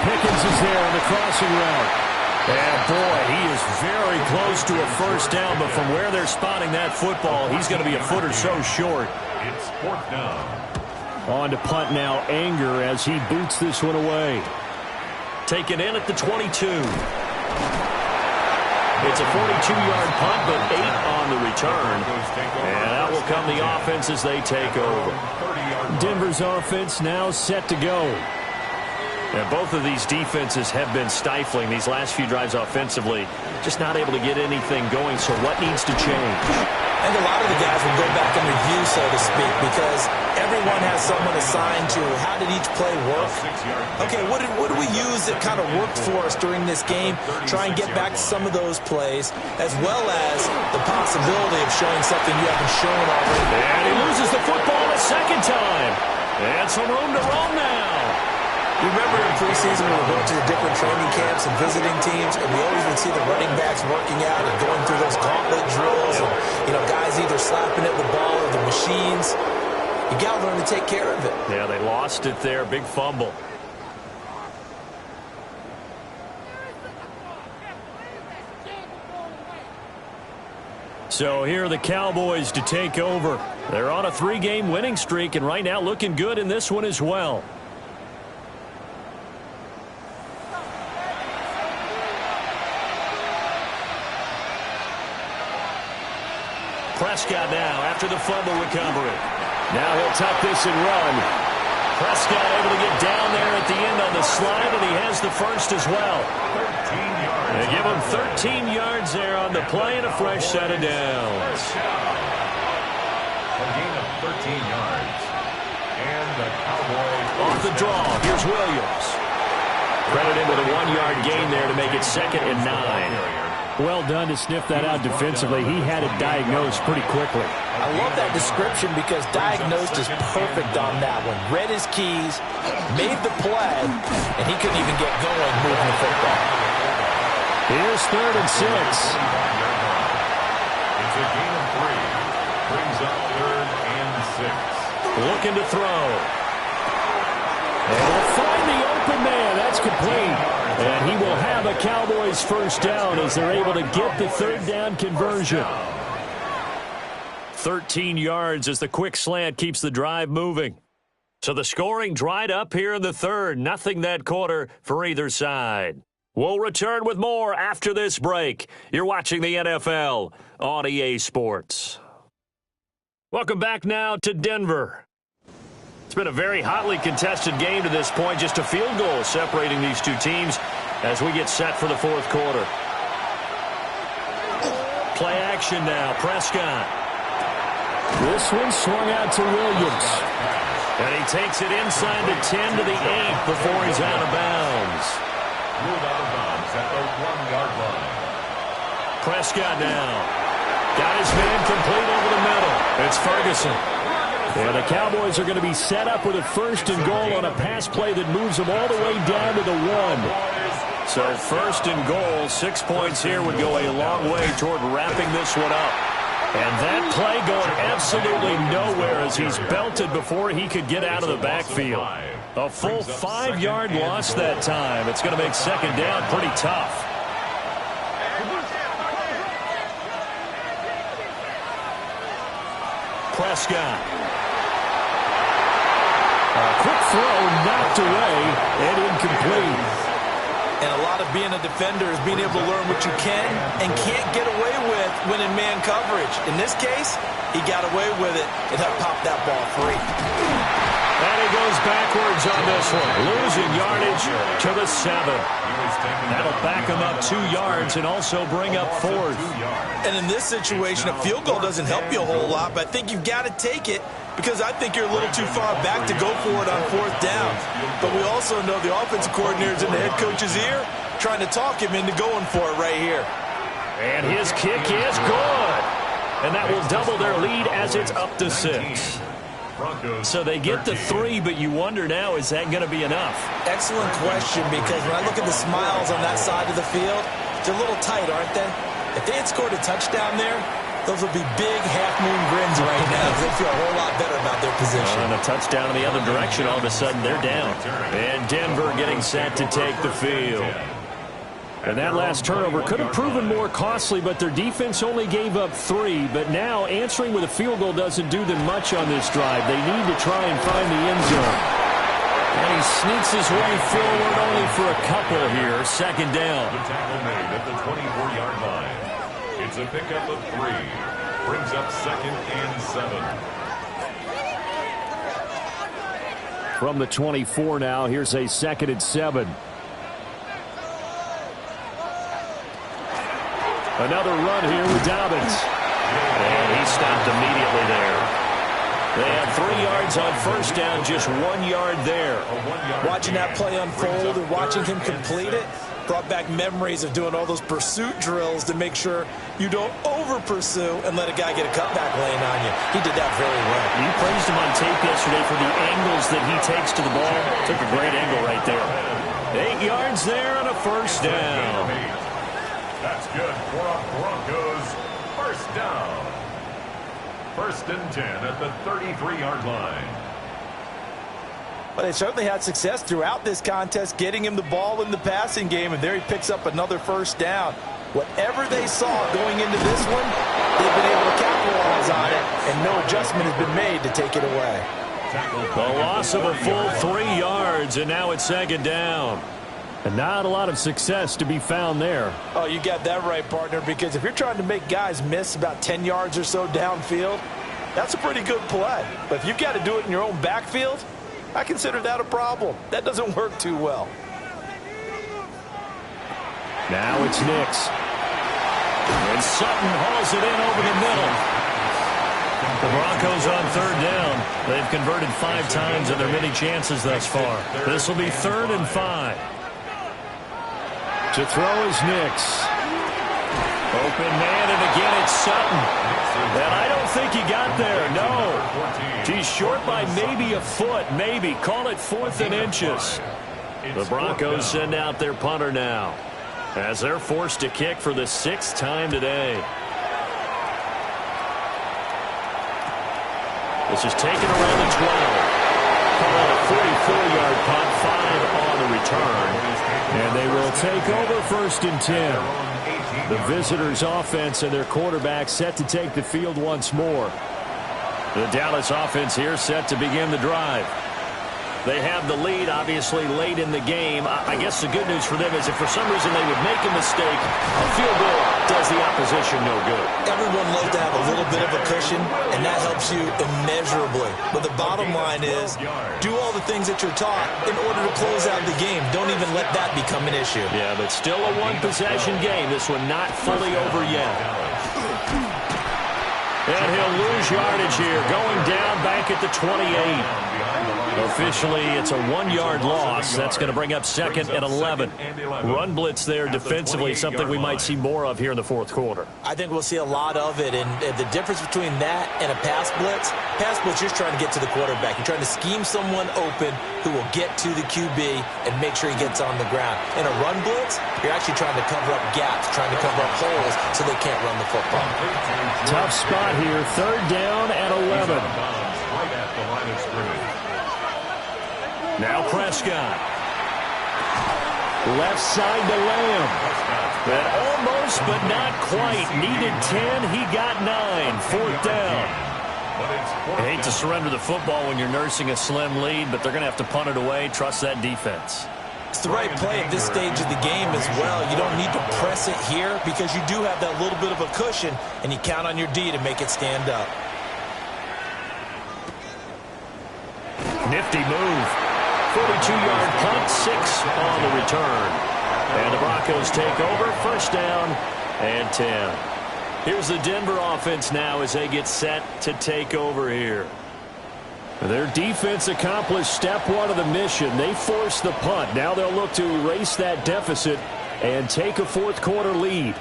Speaker 1: Pickens is there on the crossing route. And, boy, he is very close to a first down, but from where they're spotting that football, he's going to be a foot or so short.
Speaker 3: It's 4th down.
Speaker 1: On to punt now, Anger, as he boots this one away. Taken in at the 22. It's a 42-yard punt, but 8 on the return. And that will come the offense as they take over. Denver's offense now set to go. And both of these defenses have been stifling these last few drives offensively. Just not able to get anything going, so what needs to change?
Speaker 5: I think a lot of the guys will go back and review, so to speak, because everyone has someone assigned to how did each play work. Okay, what do we use that kind of worked for us during this game? Try and get back to some of those plays, as well as the possibility of showing something you haven't shown already.
Speaker 1: And he loses the football a second time. And some room to roam now.
Speaker 5: You remember in preseason we were going to the different training camps and visiting teams, and we always would see the running backs working out and going through those gauntlet drills. And, guys either slapping at the ball or the machines. You got to learn to take care of it.
Speaker 1: Yeah, they lost it there. Big fumble. So here are the Cowboys to take over. They're on a 3-game winning streak, and right now looking good in this one as well. Prescott now after the fumble recovery. Now he'll tuck this and run. Prescott able to get down there at the end on the slide, and he has the first as well.
Speaker 3: 13 yards.
Speaker 1: They give him 13 yards there on the play and a fresh set of downs.
Speaker 3: A gain of 13 yards. And the Cowboys
Speaker 1: Off the draw, here's Williams. Credited with a 1-yard gain there to make it 2nd and 9.
Speaker 4: Well done to sniff that out defensively. He had it diagnosed pretty quickly.
Speaker 5: I love that description because diagnosed is perfect on that one. Read his keys, made the play, and he couldn't even get going moving the football.
Speaker 4: Here's 3rd and 6.
Speaker 3: It's a gain of 3. Brings up 3rd and 6.
Speaker 1: Looking to throw. And will find the open man. That's complete. And he will have a Cowboys first down as they're able to get the 3rd down conversion. 13 yards as the quick slant keeps the drive moving. So the scoring dried up here in the 3rd. Nothing that quarter for either side. We'll return with more after this break. You're watching the NFL on EA Sports. Welcome back now to Denver. It's been a very hotly contested game to this point. Just a field goal separating these two teams as we get set for the 4th quarter. Play action now. Prescott.
Speaker 4: This one swung out to Williams.
Speaker 1: And he takes it inside the 10 to the 8 before he's out of bounds.
Speaker 3: Ruled out of bounds at the 1-yard line.
Speaker 1: Prescott now. Got his man complete over the middle. It's Ferguson. And the Cowboys are going to be set up with a 1st and goal on a pass play that moves them all the way down to the 1. So 1st and goal, 6 points here would go a long way toward wrapping this one up. And that play going absolutely nowhere as he's belted before he could get out of the backfield. A full 5-yard loss that time. It's going to make 2nd down pretty tough. Prescott. Quick throw, knocked away, and incomplete.
Speaker 5: And a lot of being a defender is being able to learn what you can and can't get away with when in man coverage. In this case, he got away with it and helped pop that ball free.
Speaker 1: And he goes backwards on this one, losing yardage to the 7. That'll back him up 2 yards and also bring up 4th.
Speaker 5: And in this situation, a field goal doesn't help you a whole lot, but I think you've got to take it because I think you're a little too far back to go for it on 4th down. But we also know the offensive coordinator's in the head coach's ear trying to talk him into going for it right here.
Speaker 1: And his kick is good. And that will double their lead as it's up to 6. So they get the 3, but you wonder now, is that going to be enough?
Speaker 5: Excellent question, because when I look at the smiles on that side of the field, they're a little tight, aren't they? If they had scored a touchdown there, those would be big half-moon grins right now because they feel a whole lot better about their position.
Speaker 1: On a touchdown in the other direction, all of a sudden they're down. And Denver getting set to take the field. And that last turnover could have proven more costly, but their defense only gave up 3. But now answering with a field goal doesn't do them much on this drive. They need to try and find the end zone. And he sneaks his way forward only for a couple here. 2nd down.
Speaker 3: The tackle made at the 24-yard line. It's a pickup of 3. Brings up 2nd and 7.
Speaker 1: From the 24 now, here's a 2nd and 7. Another run here with Dobbins. And he stopped immediately there. They had 3 yards on 1st down, just 1 yard there.
Speaker 5: Watching that play unfold and watching him complete it brought back memories of doing all those pursuit drills to make sure you don't over-pursue and let a guy get a cutback lane on you. He did that very well.
Speaker 1: You praised him on tape yesterday for the angles that he takes to the ball. Took a great angle right there. 8 yards there on a 1st down.
Speaker 3: That's good for a Broncos 1st down. 1st and 10 at the 33-yard line.
Speaker 5: But they certainly had success throughout this contest, getting him the ball in the passing game, and there he picks up another 1st down. Whatever they saw going into this one, they've been able to capitalize on it, and no adjustment has been made to take it away.
Speaker 1: The loss of a full 3 yards, and now it's 2nd down. And not a lot of success to be found there.
Speaker 5: Oh, you got that right, partner, because if you're trying to make guys miss about 10 yards or so downfield, that's a pretty good play. But if you've got to do it in your own backfield, I consider that a problem. That doesn't work too well.
Speaker 1: Now it's Nix. And Sutton hauls it in over the middle. The Broncos on third down. They've converted 5 times in their many chances thus far. This will be 3rd and 5. To throw is Nix. Open man, and again it's Sutton. And I don't think he got there, no. He's short by maybe a foot, maybe. Call it 4th and inches. The Broncos send out their punter now, as they're forced to kick for the 6th time today. This is taken around the 12. Call it a 44-yard punt, 5 on the return. And they will take over 1st and 10. The visitors' offense and their quarterback set to take the field once more. The Dallas offense here set to begin the drive. They have the lead, obviously, late in the game. I guess the good news for them is if for some reason they would make a mistake, a field goal does the opposition no good.
Speaker 5: Everyone loves to have a little bit of a cushion, and that helps you immeasurably. But the bottom line is, do all the things that you're taught in order to close out the game. Don't even let that become an issue.
Speaker 1: Yeah, but still a one-possession game. This one not fully over yet. And he'll lose yardage here, going down back at the 28. Officially, it's a 1-yard loss. That's going to bring up 2nd and 11. Run blitz there defensively, something we might see more of here in the 4th quarter.
Speaker 5: I think we'll see a lot of it, and the difference between that and a pass blitz, you're just trying to get to the quarterback. You're trying to scheme someone open who will get to the QB and make sure he gets on the ground. In a run blitz, you're actually trying to cover up gaps, trying to cover up holes so they can't run the football.
Speaker 1: Tough spot here, 3rd down and 11.
Speaker 3: Right at the line of scrimmage.
Speaker 1: Now Prescott. Left side to Lamb. And almost, but not quite. Needed 10. He got 9. 4th down. I hate to surrender the football when you're nursing a slim lead, but they're going to have to punt it away. Trust that defense.
Speaker 5: It's the right play at this stage of the game as well. You don't need to press it here because you do have that little bit of a cushion, and you count on your D to make it stand up.
Speaker 1: Nifty move. 42-yard punt, 6 on the return. And the Broncos take over, 1st down and 10. Here's the Denver offense now as they get set to take over here. Their defense accomplished step 1 of the mission. They forced the punt. Now they'll look to erase that deficit and take a 4th quarter lead.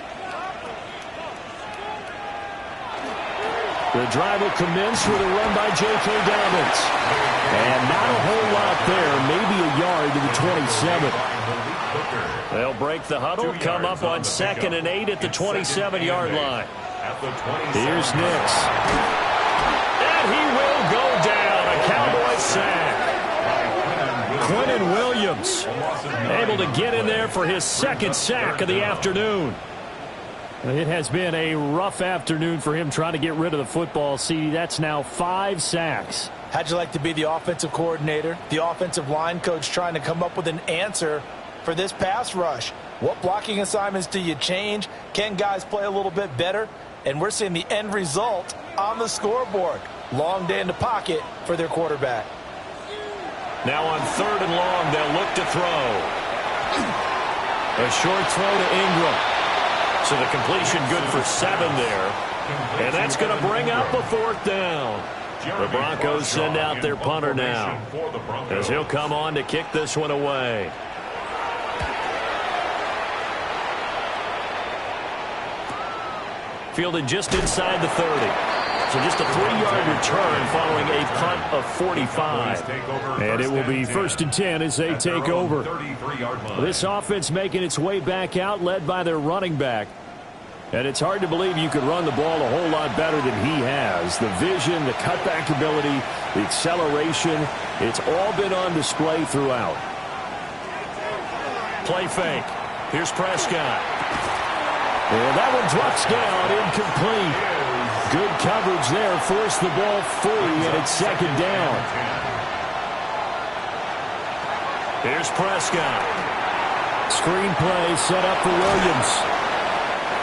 Speaker 1: The drive will commence with a run by J.K. Dobbins. And not a whole lot there, maybe a yard to the 27. They'll break the huddle, come up on 2nd and 8 at the 27-yard line. Here's Nix. And he will go down, a Cowboy sack. Quentin Williams able to get in there for his 2nd sack of the afternoon. It has been a rough afternoon for him trying to get rid of the football. See, that's now 5 sacks.
Speaker 5: How'd you like to be the offensive coordinator, the offensive line coach trying to come up with an answer for this pass rush? What blocking assignments do you change? Can guys play a little bit better? And we're seeing the end result on the scoreboard. Long day in the pocket for their quarterback.
Speaker 1: Now on 3rd and long, they'll look to throw. A short throw to Ingram. So the completion good for 7 there. And that's going to bring up a 4th down. The Broncos send out their punter now, as he'll come on to kick this one away. Fielded just inside the 30. So just a 3-yard return following a punt of 45. And it will be 1st and 10 as they take over. This offense making its way back out, led by their running back. And it's hard to believe you could run the ball a whole lot better than he has. The vision, the cutback ability, the acceleration, it's all been on display throughout. Play fake. Here's Prescott. And that one drops down, incomplete. Good coverage there, forced the ball free, and it's 2nd down. Here's Prescott. Screenplay set up for Williams.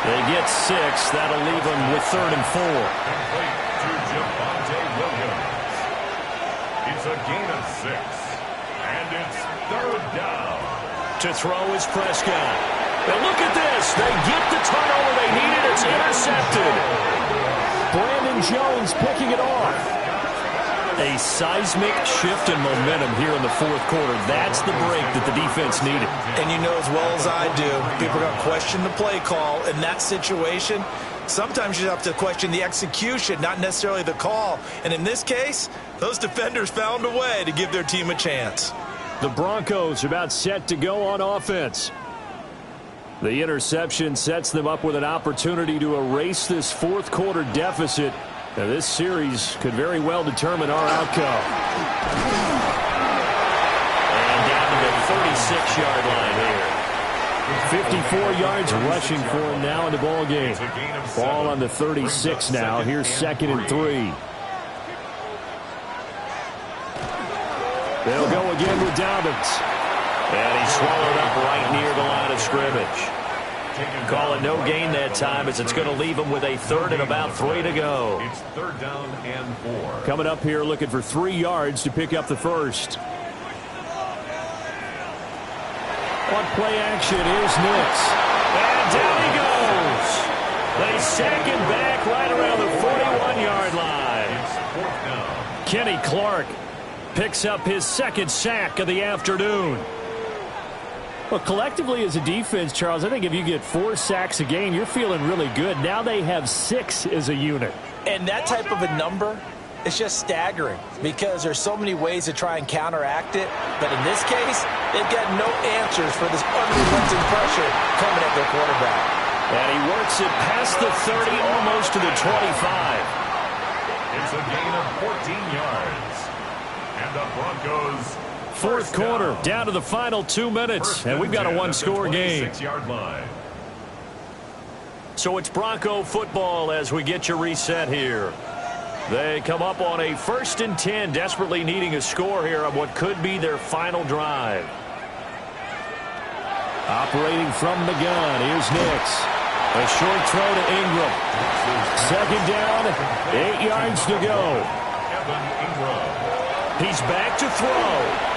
Speaker 1: They get 6. That'll leave them with 3rd and 4.
Speaker 3: Complete to Javonte Williams. It's a gain of 6. And it's 3rd down.
Speaker 1: To throw is Prescott. But look at this. They get the turnover they needed. It's intercepted. Brandon Jones picking it off. A seismic shift in momentum here in the 4th quarter. That's the break that the defense needed.
Speaker 5: And you know as well as I do, people are going to question the play call in that situation. Sometimes you have to question the execution, not necessarily the call. And in this case, those defenders found a way to give their team a chance.
Speaker 1: The Broncos are about set to go on offense. The interception sets them up with an opportunity to erase this 4th quarter deficit. Now, this series could very well determine our outcome. And down to the 36-yard line here. 54 yards rushing for him now in the ball game. Ball on the 36 now. Here's 2nd and 3. They'll go again with Dobbins. And he's swallowed up right near the line of scrimmage. Call it no gain that time as it's going to leave him with a 3rd and about 3 to go.
Speaker 3: It's 3rd down and 4.
Speaker 1: Coming up here looking for 3 yards to pick up the first. On play action, here's Nix. And down he goes. They sack him back right around the 41-yard line.
Speaker 3: It's 4th down.
Speaker 1: Kenny Clark picks up his 2nd sack of the afternoon. Well, collectively as a defense, Charles, I think if you get 4 sacks a game, you're feeling really good. Now they have 6 as a unit.
Speaker 5: And that type of a number is just staggering because there's so many ways to try and counteract it. But in this case, they've got no answers for this unrelenting pressure coming at their quarterback.
Speaker 1: And he works it past the 30, almost to the 25.
Speaker 3: It's a gain of 14 yards. And the Broncos...
Speaker 1: 4th quarter, down to the final 2 minutes, and we've got a 1-score game.
Speaker 3: 26-yard line.
Speaker 1: So it's Bronco football as we get you reset here. They come up on a 1st and 10, desperately needing a score here on what could be their final drive. Operating from the gun, here's Nix. A short throw to Ingram. 2nd down, 8 yards to go.
Speaker 3: Evan Ingram.
Speaker 1: He's back to throw.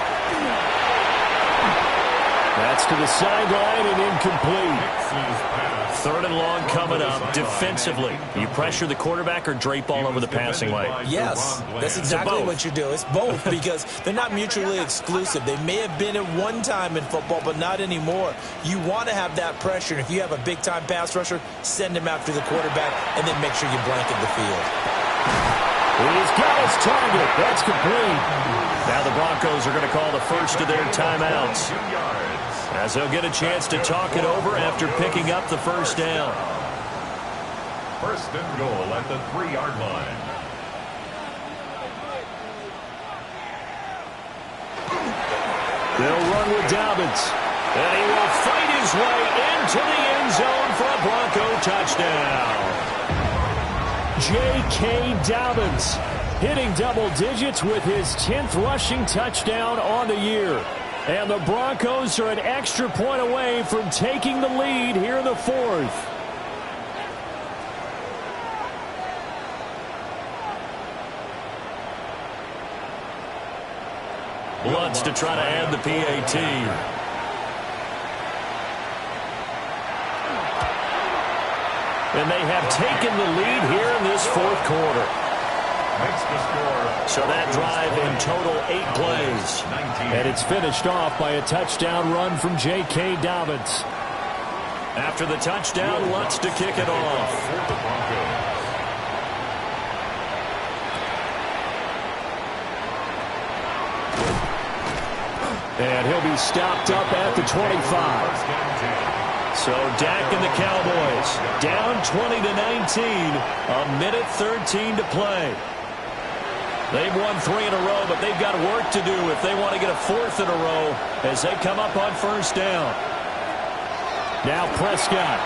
Speaker 1: That's to the sideline and incomplete. 3rd and long coming up. Defensively, you pressure the quarterback or drape all over the passing lane?
Speaker 5: Yes, that's exactly what you do. It's both because they're not mutually exclusive. They may have been at one time in football, but not anymore. You want to have that pressure. And if you have a big-time pass rusher, send him after the quarterback and then make sure you blanket the field.
Speaker 1: He's got his target. That's complete. Now the Broncos are going to call the first of their timeouts, as they'll get a chance to talk it over after picking up the 1st down.
Speaker 3: 1st and goal at the 3-yard line.
Speaker 1: They'll run with Dobbins. And he will fight his way into the end zone for a Bronco touchdown. J.K. Dobbins hitting double digits with his 10th rushing touchdown on the year. And the Broncos are an extra point away from taking the lead here in the 4th. Lutz to try to add the PAT. And they have taken the lead here in this 4th quarter.
Speaker 3: Makes the score.
Speaker 1: So that drive in total 8 plays. And it's finished off by a touchdown run from J.K. Dobbins. After the touchdown, Lutz to kick it off.
Speaker 3: For the Broncos.
Speaker 1: And he'll be stopped up at the 25. So Dak and the Cowboys down 20-19, a minute 13 to play. They've won 3 in a row, but they've got work to do if they want to get a 4th in a row as they come up on 1st down. Now Prescott.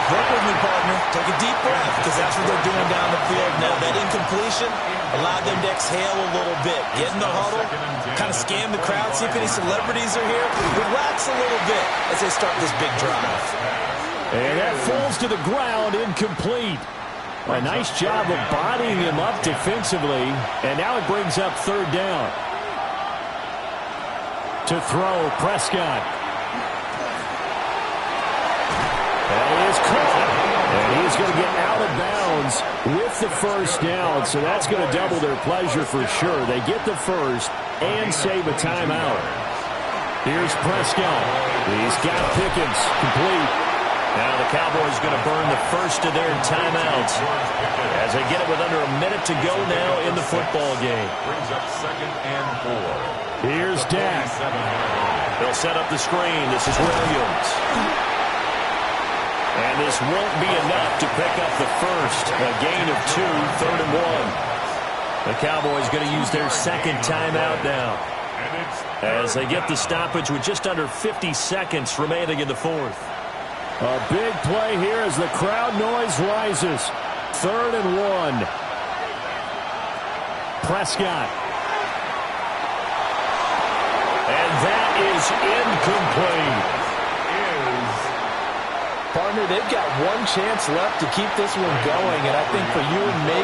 Speaker 5: Work with me, partner. Take a deep breath because that's what they're doing down the field now. That incompletion allowed them to exhale a little bit. Get in the huddle, kind of scan the crowd, see if any celebrities are here. Relax a little bit as they start this big drive.
Speaker 1: And that falls to the ground, incomplete. A nice job of bodying him up defensively. And now it brings up third down. To throw, Prescott. And he is caught. And he's going to get out of bounds with the first down. So that's going to double their pleasure for sure. They get the first and save a timeout. Here's Prescott. He's got Pickens complete.
Speaker 4: Now the Cowboys going to burn the first of their timeouts as they get it with under a minute to go now in the football game.
Speaker 3: Brings up 2nd and 4.
Speaker 1: Here's Dak.
Speaker 4: They'll set up the screen. This is Williams. And this won't be enough to pick up the first. A gain of 2, 3rd and 1. The Cowboys going to use their second timeout now as they get the stoppage with just under 50 seconds remaining in the fourth.
Speaker 1: A big play here as the crowd noise rises. 3rd and 1. Prescott. And that is incomplete.
Speaker 5: Partner, they've got one chance left to keep this one going, and I think for you and me,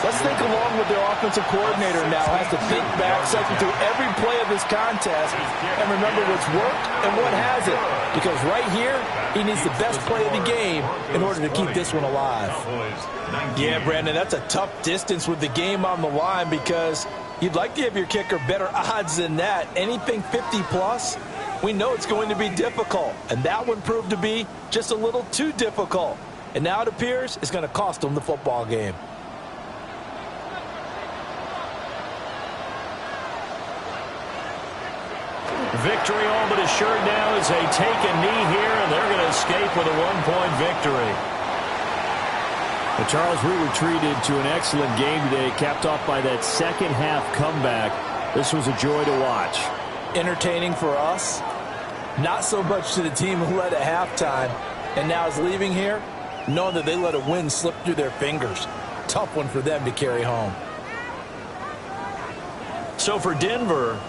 Speaker 5: let's think along with their offensive coordinator now. Has to think back, cycle through every play of this contest, and remember what's worked and what hasn't. Because right here, he needs the best play of the game in order to keep this one alive. Yeah, Brandon, that's a tough distance with the game on the line because you'd like to give your kicker better odds than that. Anything 50-plus, we know it's going to be difficult. And that one proved to be just a little too difficult. And now it appears it's going to cost them the football game.
Speaker 1: Victory all but assured now as they take a knee here, and they're going to escape with a one-point victory. Well, Charles, we were treated to an excellent game today, capped off by that second-half comeback. This was a joy to watch.
Speaker 5: Entertaining for us, not so much to the team who led at halftime and now is leaving here knowing that they let a win slip through their fingers. Tough one for them to carry home.
Speaker 1: So for Denver,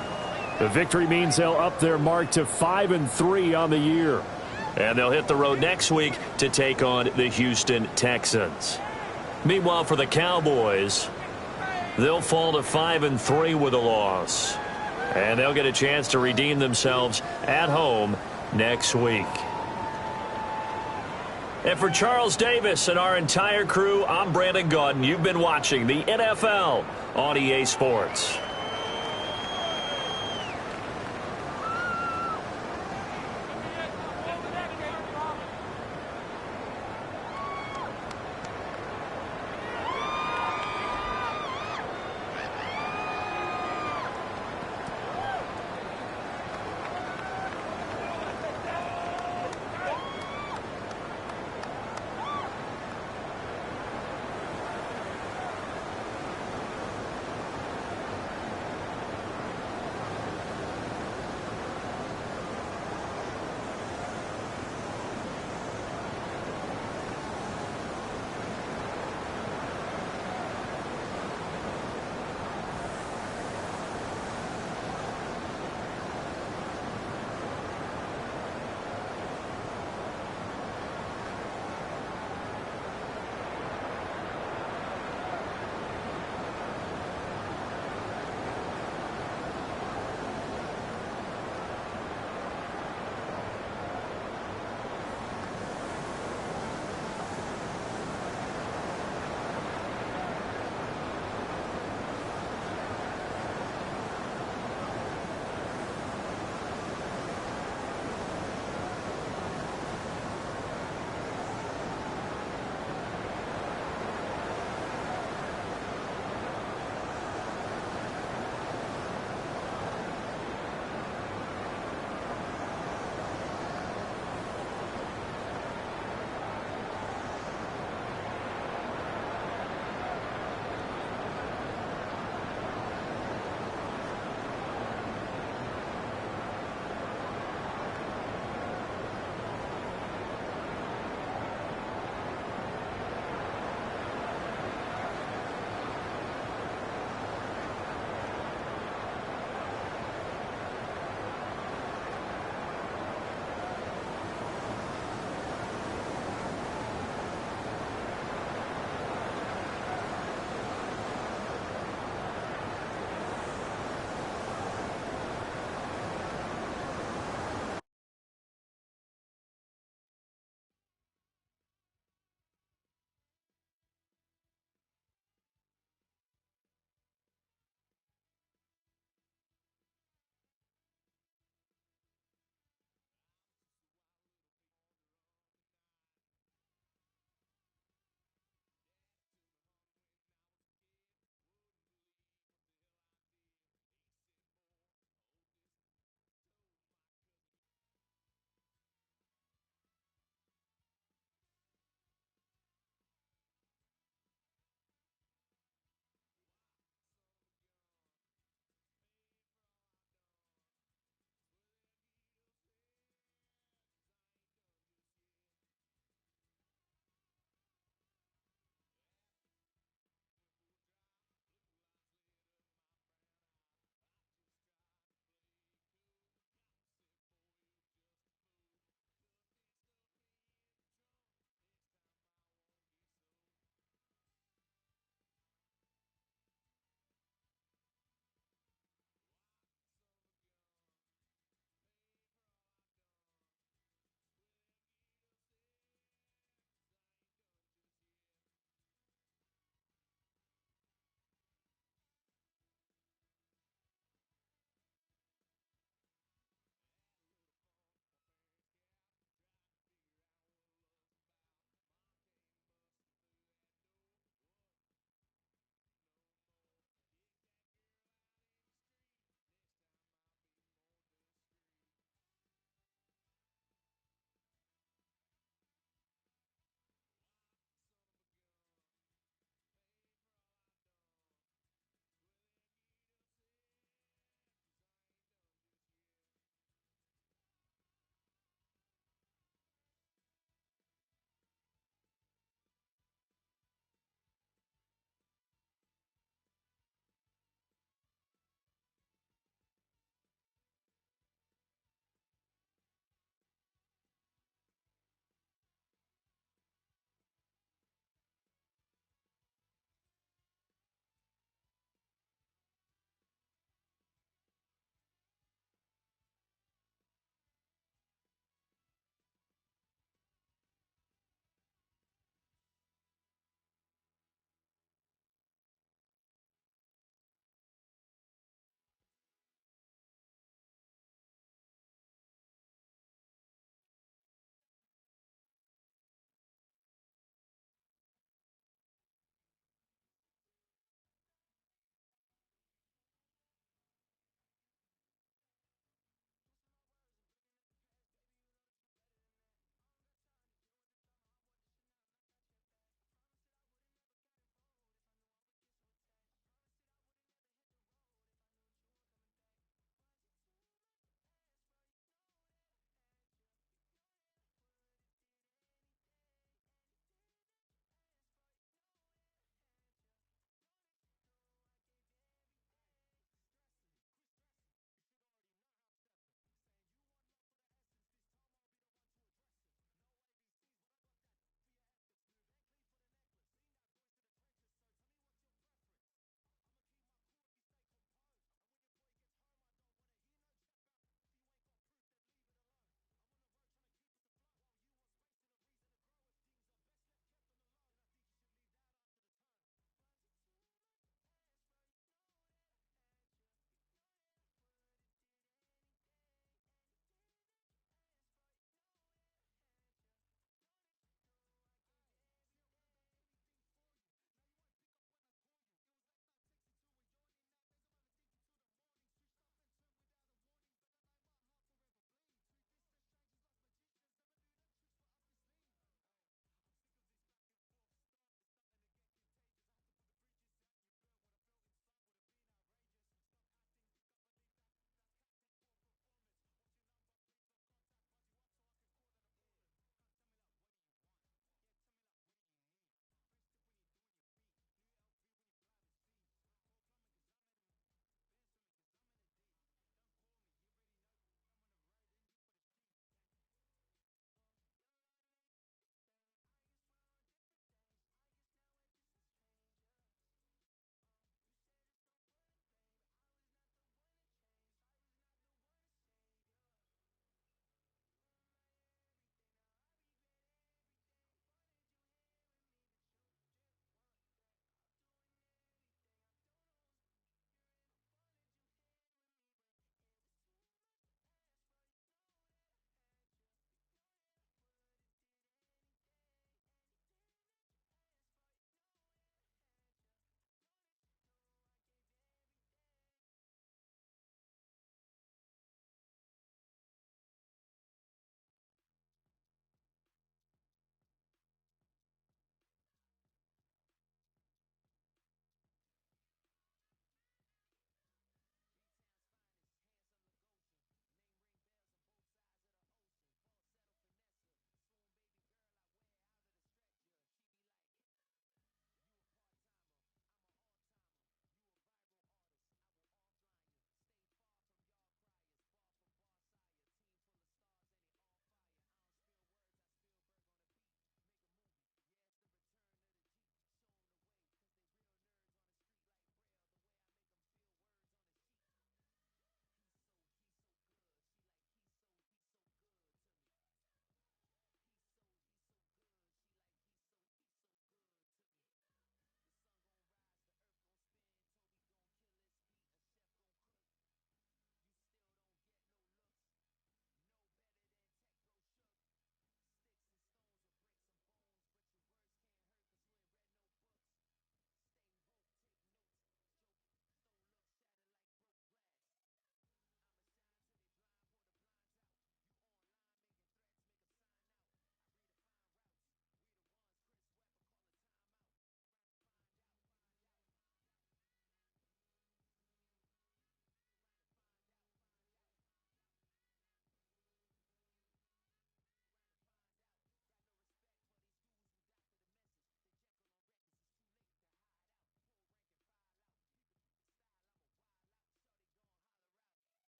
Speaker 1: the victory means they'll up their mark to 5-3 on the year.
Speaker 4: And they'll hit the road next week to take on the Houston Texans. Meanwhile, for the Cowboys, they'll fall to 5-3 with a loss. And they'll get a chance to redeem themselves at home next week. And for Charles Davis and our entire crew, I'm Brandon Gaudin. You've been watching the NFL on EA Sports.